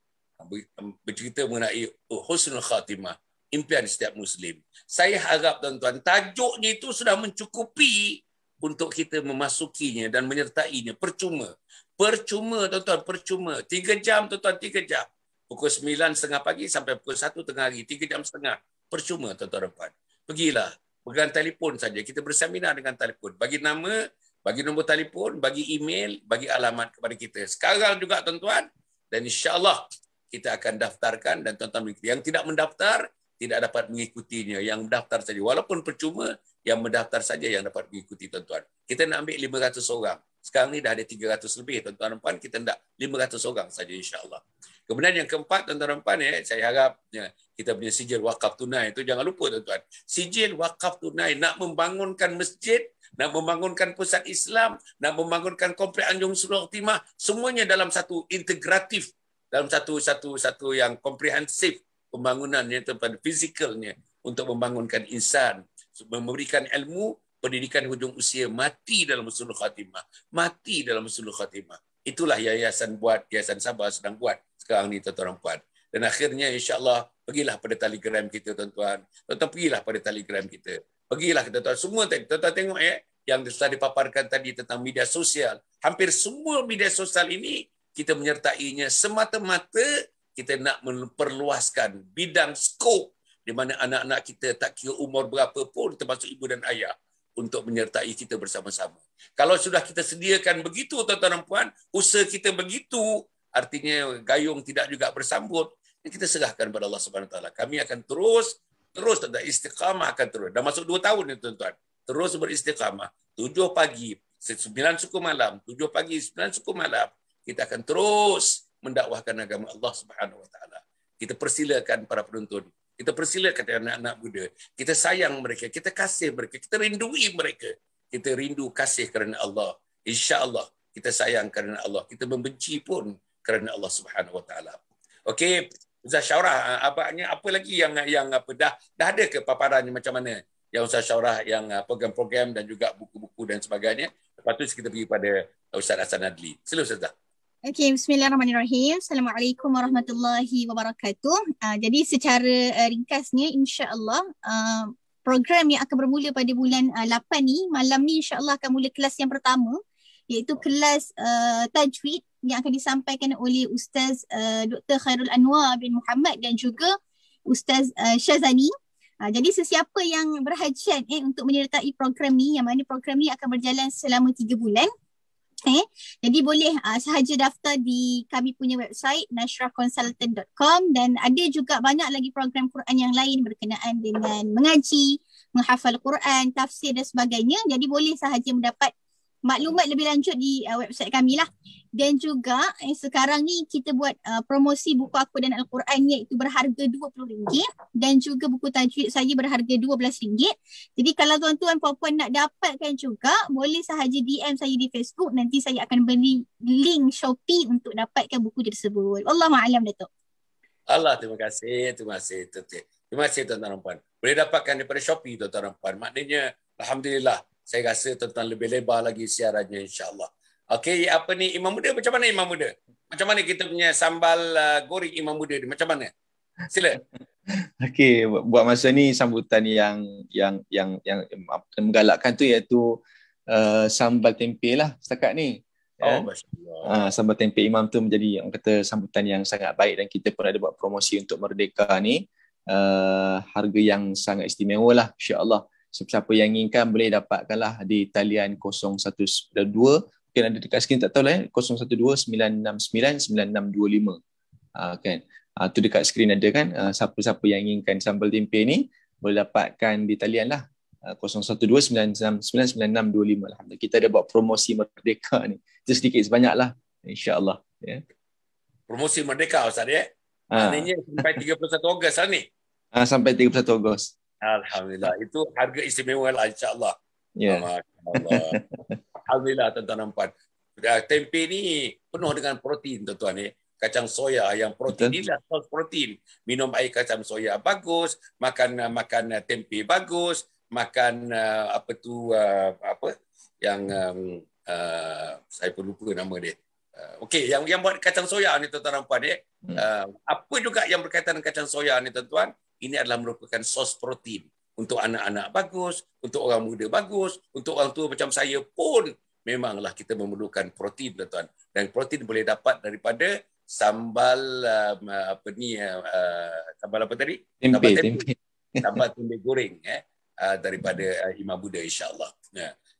Bercerita mengenai husnul khatimah, impian setiap Muslim. Saya harap, tuan-tuan, tajuknya itu sudah mencukupi untuk kita memasukinya dan menyertainya. Percuma. Percuma, tuan-tuan, percuma. 3 jam, tuan-tuan, 3 jam. Pukul 9.30 pagi sampai pukul 1 tengah hari. 3 jam setengah. Percuma, tuan-tuan dan puan. Pergilah. Pegang telefon saja. Kita berseminar dengan telefon. Bagi nama, bagi nombor telefon, bagi email, bagi alamat kepada kita. Sekarang juga, tuan-tuan. Dan insya-Allah kita akan daftarkan, dan tuan-tuan yang tidak mendaftar tidak dapat mengikutinya. Yang mendaftar saja. Walaupun percuma, yang mendaftar saja yang dapat mengikuti, tuan-tuan. Kita nak ambil 500 orang. Sekarang ni dah ada 300 lebih, tuan-tuan dan puan. Kita nak 500 orang saja, insya-Allah. Kemudian yang keempat, tuan-tuan dan puan, saya harap kita punya sijil wakaf tunai itu jangan lupa, tuan-tuan. Sijil wakaf tunai nak membangunkan masjid, nak membangunkan pusat Islam, nak membangunkan komplek Anjung Suluk Timah, semuanya dalam satu integratif, dalam satu yang komprehensif pembangunannya, tuan-tuan, fizikalnya untuk membangunkan insan, memberikan ilmu, pendidikan hujung usia, mati dalam husnul khatimah. Mati dalam husnul khatimah. Itulah yayasan Sabah sedang buat sekarang ni, tuan-tuan dan puan. Dan akhirnya insya-Allah pergilah pada Telegram kita, tuan-tuan. Tuan-tuan pergilah pada Telegram kita. Pergilah, tuan-tuan. Semua tadi tuan-tuan tengok yang telah dipaparkan tadi tentang media sosial. Hampir semua media sosial ini kita menyertainya semata-mata kita nak memperluaskan bidang skop di mana anak-anak kita tak kira umur berapa pun, termasuk ibu dan ayah, untuk menyertai kita bersama-sama. Kalau sudah kita sediakan begitu, tuan-tuan dan puan, usaha kita begitu, artinya gayung tidak juga bersambut, kita serahkan kepada Allah Subhanahu Wa Taala. Kami akan terus tuan-tuan, istiqamah akan terus. Dah masuk 2 tahun ni, tuan-tuan. Terus beristiqamah. 7 pagi, 9 suku malam, 7 pagi, 9 suku malam. Kita akan terus mendakwahkan agama Allah Subhanahu Wa Taala. Kita persilakan para penonton. Kita persilakan anak-anak muda. Kita sayang mereka, kita kasih mereka, kita rindui mereka. Kita rindu kasih kerana Allah. Insya-Allah kita sayang kerana Allah. Kita membenci pun kerana Allah Subhanahu Wa Taala. Okey, Ustaz Syaurah, apa lagi yang apa dah ada ke paparannya macam mana? Yang Ustaz Syaurah yang program-program dan juga buku-buku dan sebagainya. Lepas tu kita pergi pada Ustaz Hasan Adli. Sila Ustazah. Okey, bismillahirrahmanirrahim. Assalamualaikum warahmatullahi wabarakatuh. Jadi secara ringkasnya, insya-Allah program yang akan bermula pada bulan 8 ni, malam ni insya-Allah akan mula kelas yang pertama, iaitu kelas tajwid yang akan disampaikan oleh Ustaz Dr. Khairul Anwar bin Muhammad dan juga Ustaz Syazani. Jadi sesiapa yang berhajat untuk menyertai program ni, yang mana program ni akan berjalan selama 3 bulan, jadi boleh sahaja daftar di kami punya website nashrahconsultant.com, dan ada juga banyak lagi program Quran yang lain berkenaan dengan mengaji, menghafal Quran, tafsir dan sebagainya. Jadi boleh sahaja mendapat maklumat lebih lanjut di website kami lah. Dan juga sekarang ni kita buat promosi buku Aku dan Al-Quran, iaitu berharga RM20 dan juga buku tajwid saya berharga RM12. Jadi kalau tuan-tuan puan-puan nak dapatkan juga, boleh sahaja DM saya di Facebook, nanti saya akan beri link Shopee untuk dapatkan buku tersebut. Wallahualam, Datuk. Allah, terima kasih. Terima kasih tuan-tuan dan puan. Boleh dapatkan daripada Shopee, tuan-tuan dan puan. Maknanya alhamdulillah, saya rasa tuan-tuan lebih lebar lagi siarannya, insya-Allah. Okey, apa ni Imam Muda? Macam mana Imam Muda? Macam mana kita punya sambal goreng Imam Muda ni? Macam mana? Sila. Okey, buat masa ni sambutan yang menggalakkan tu iaitu sambal tempe lah setakat ni. Oh, masya-Allah. Sambal tempe Imam tu menjadi yang kata sambutan yang sangat baik, dan kita pun ada buat promosi untuk Merdeka ni. Harga yang sangat istimewa lah, insya-Allah. Siapa yang inginkan boleh dapatkanlah di talian 012, mungkin ada dekat skrin, tak tahu lah 012-969-9625 kan. Tu dekat skrin ada kan. Siapa-siapa yang inginkan sambal tempe ni boleh dapatkan di talian lah 012-969-9625. Alhamdulillah kita ada buat promosi Merdeka ni. Itu sedikit sebanyak lah, insya-Allah ya. promosi Merdeka Ustaz ya. Maknanya sampai 31 Ogos lah ni. Sampai 31 Ogos. Alhamdulillah. Itu harga istimewa lah insya-Allah. Ya. Allah. Alhamdulillah tuan-tuan dan puan. Tempe ni penuh dengan protein tuan-tuan ni. Kacang soya yang protein inilah source protein. Minum air kacang soya bagus, makan tempe bagus, makan saya pun lupa nama dia. Okey, yang buat kacang soya ni tuan-tuan dan puan ya. Apa juga yang berkaitan dengan kacang soya ni tuan-tuan, ini adalah merupakan sos protein. Untuk anak-anak bagus, untuk orang muda bagus, untuk orang tua macam saya pun memanglah kita memerlukan protein tuan-tuan. Dan protein boleh dapat daripada sambal sambal apa tadi? Tempe. Sambal tempe goreng daripada Imam Buddha insya-Allah.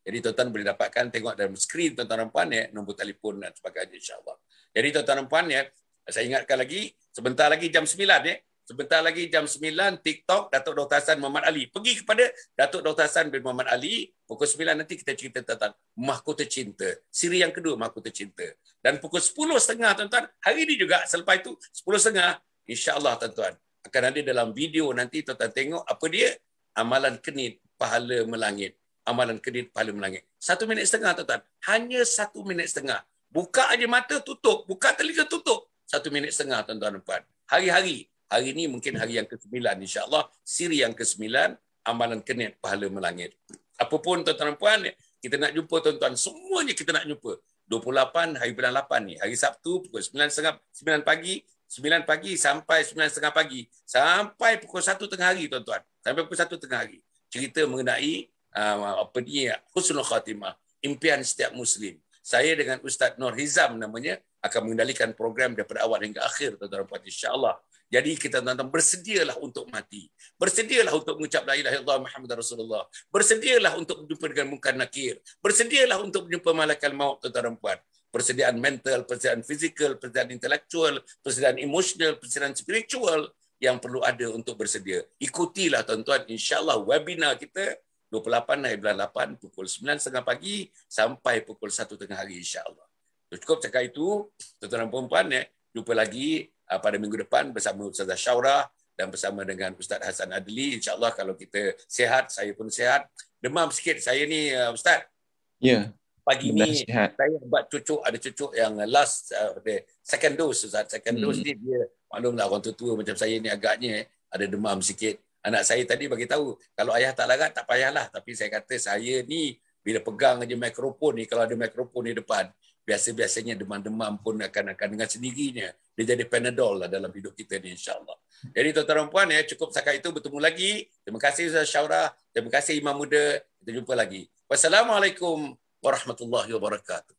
Jadi tuan-tuan boleh dapatkan, tengok dalam skrin tuan-tuan dan puan ya, nombor telefon dan sebagainya insya-Allah. Jadi tuan-tuan dan puan ya, saya ingatkan lagi sebentar lagi jam 9 ya. Sebentar lagi jam 9 TikTok Datuk Dr. Hassan Muhammad Ali. Pergi kepada Datuk Dr. Hassan bin Muhammad Ali. Pukul 9 nanti kita cerita tentang Mahkota Cinta. Siri yang kedua Mahkota Cinta. Dan pukul 10.30 tuan-tuan, hari ini juga selepas itu 10.30 insya-Allah tuan-tuan akan ada dalam video nanti tuan-tuan tengok apa dia amalan kenit pahala melangit. Amalan kenit pahala melangit. 1 minit setengah tuan-tuan. Hanya 1 minit setengah. Buka aja mata tutup, buka telinga tutup. 1 minit setengah tuan-tuan dan puan. Hari-hari. Hari ini mungkin hari yang ke-9 insya-Allah, siri yang ke-9 amalan kenit pahala melangit. Apapun tuan-tuan dan puan, kita nak jumpa tuan-tuan, semuanya kita nak jumpa. 28 hari bulan 8 ni, hari Sabtu pukul 9 pagi sampai 9.30 pagi. Sampai pukul 1 tengah hari tuan-tuan. Sampai pukul 1 tengah hari. Cerita mengenai husnul khatimah, impian setiap muslim. Saya dengan Ustaz Nur Hizam namanya akan mengendalikan program daripada awal hingga akhir tuan-tuan dan puan insya-Allah. Jadi kita tuan-tuan bersedialah untuk mati. Bersedialah untuk mengucap la ilaha illallah Muhammadar Rasulullah. Bersedialah untuk berjumpa dengan munkar nakir. Bersedialah untuk berjumpa malaikat maut tuan-tuan dan puan. Persediaan mental, persediaan fizikal, persediaan intelektual, persediaan emosional, persediaan spiritual yang perlu ada untuk bersedia. Ikutilah tuan-tuan insya-Allah webinar kita 28 hari bulan 8 pukul 9.30 pagi sampai pukul 1 tengah hari insya-Allah. Cukup cakap itu, tuan-tuan dan puan-puan jumpa lagi pada minggu depan bersama Ustazah Syaurah dan bersama dengan Ustaz Hassan Adli. InsyaAllah kalau kita sihat, saya pun sihat. Demam sikit saya ni Ustaz. Ya. Pagi ni saya buat cucuk, ada cucuk yang last second dose Ustaz. Second dose ni dia maklumlah orang tua macam saya ni agaknya ada demam sikit. Anak saya tadi bagi tahu kalau ayah tak larat tak payahlah, tapi saya kata saya ni bila pegang aja mikrofon ni, kalau ada mikrofon di depan, biasa-biasanya demam-demam pun akan dengan sendirinya. Dia jadi Panadol lah dalam hidup kita ni insya-Allah. Jadi tuan-tuan dan puan cukup setakat itu, bertemu lagi. Terima kasih Ustaz Syaurah, terima kasih Imam Muda. Kita jumpa lagi. Wassalamualaikum warahmatullahi wabarakatuh.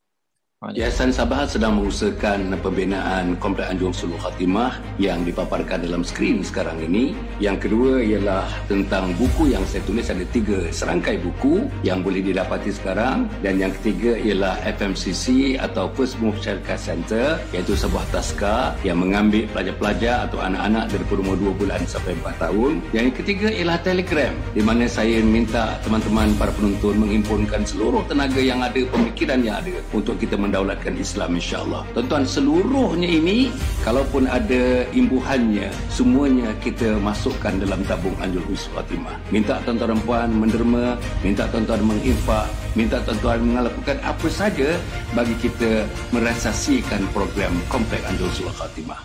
Yayasan Sabah sedang mengusahakan pembinaan Komplek Anjung Sulul Khatimah yang dipaparkan dalam skrin sekarang ini. Yang kedua ialah tentang buku yang saya tulis, ada 3 serangkai buku yang boleh didapati sekarang. Dan yang ketiga ialah FMCC atau First Move Child Care Center, iaitu sebuah taska yang mengambil pelajar-pelajar atau anak-anak dari umur 2 bulan sampai 4 tahun. Yang ketiga ialah Telegram, di mana saya minta teman-teman para penonton menghimpunkan seluruh tenaga yang ada, pemikiran yang ada untuk kita mendaulatkan Islam insya-Allah. Tuan-tuan, seluruhnya ini kalaupun ada imbuhannya, semuanya kita masukkan dalam tabung Anjul Husnul Khatimah. Minta tuan-tuan dan puan menderma, minta tuan-tuan menginfak, minta tuan-tuan melakukan apa saja bagi kita merealisasikan program Komplek Anjul Husnul Khatimah.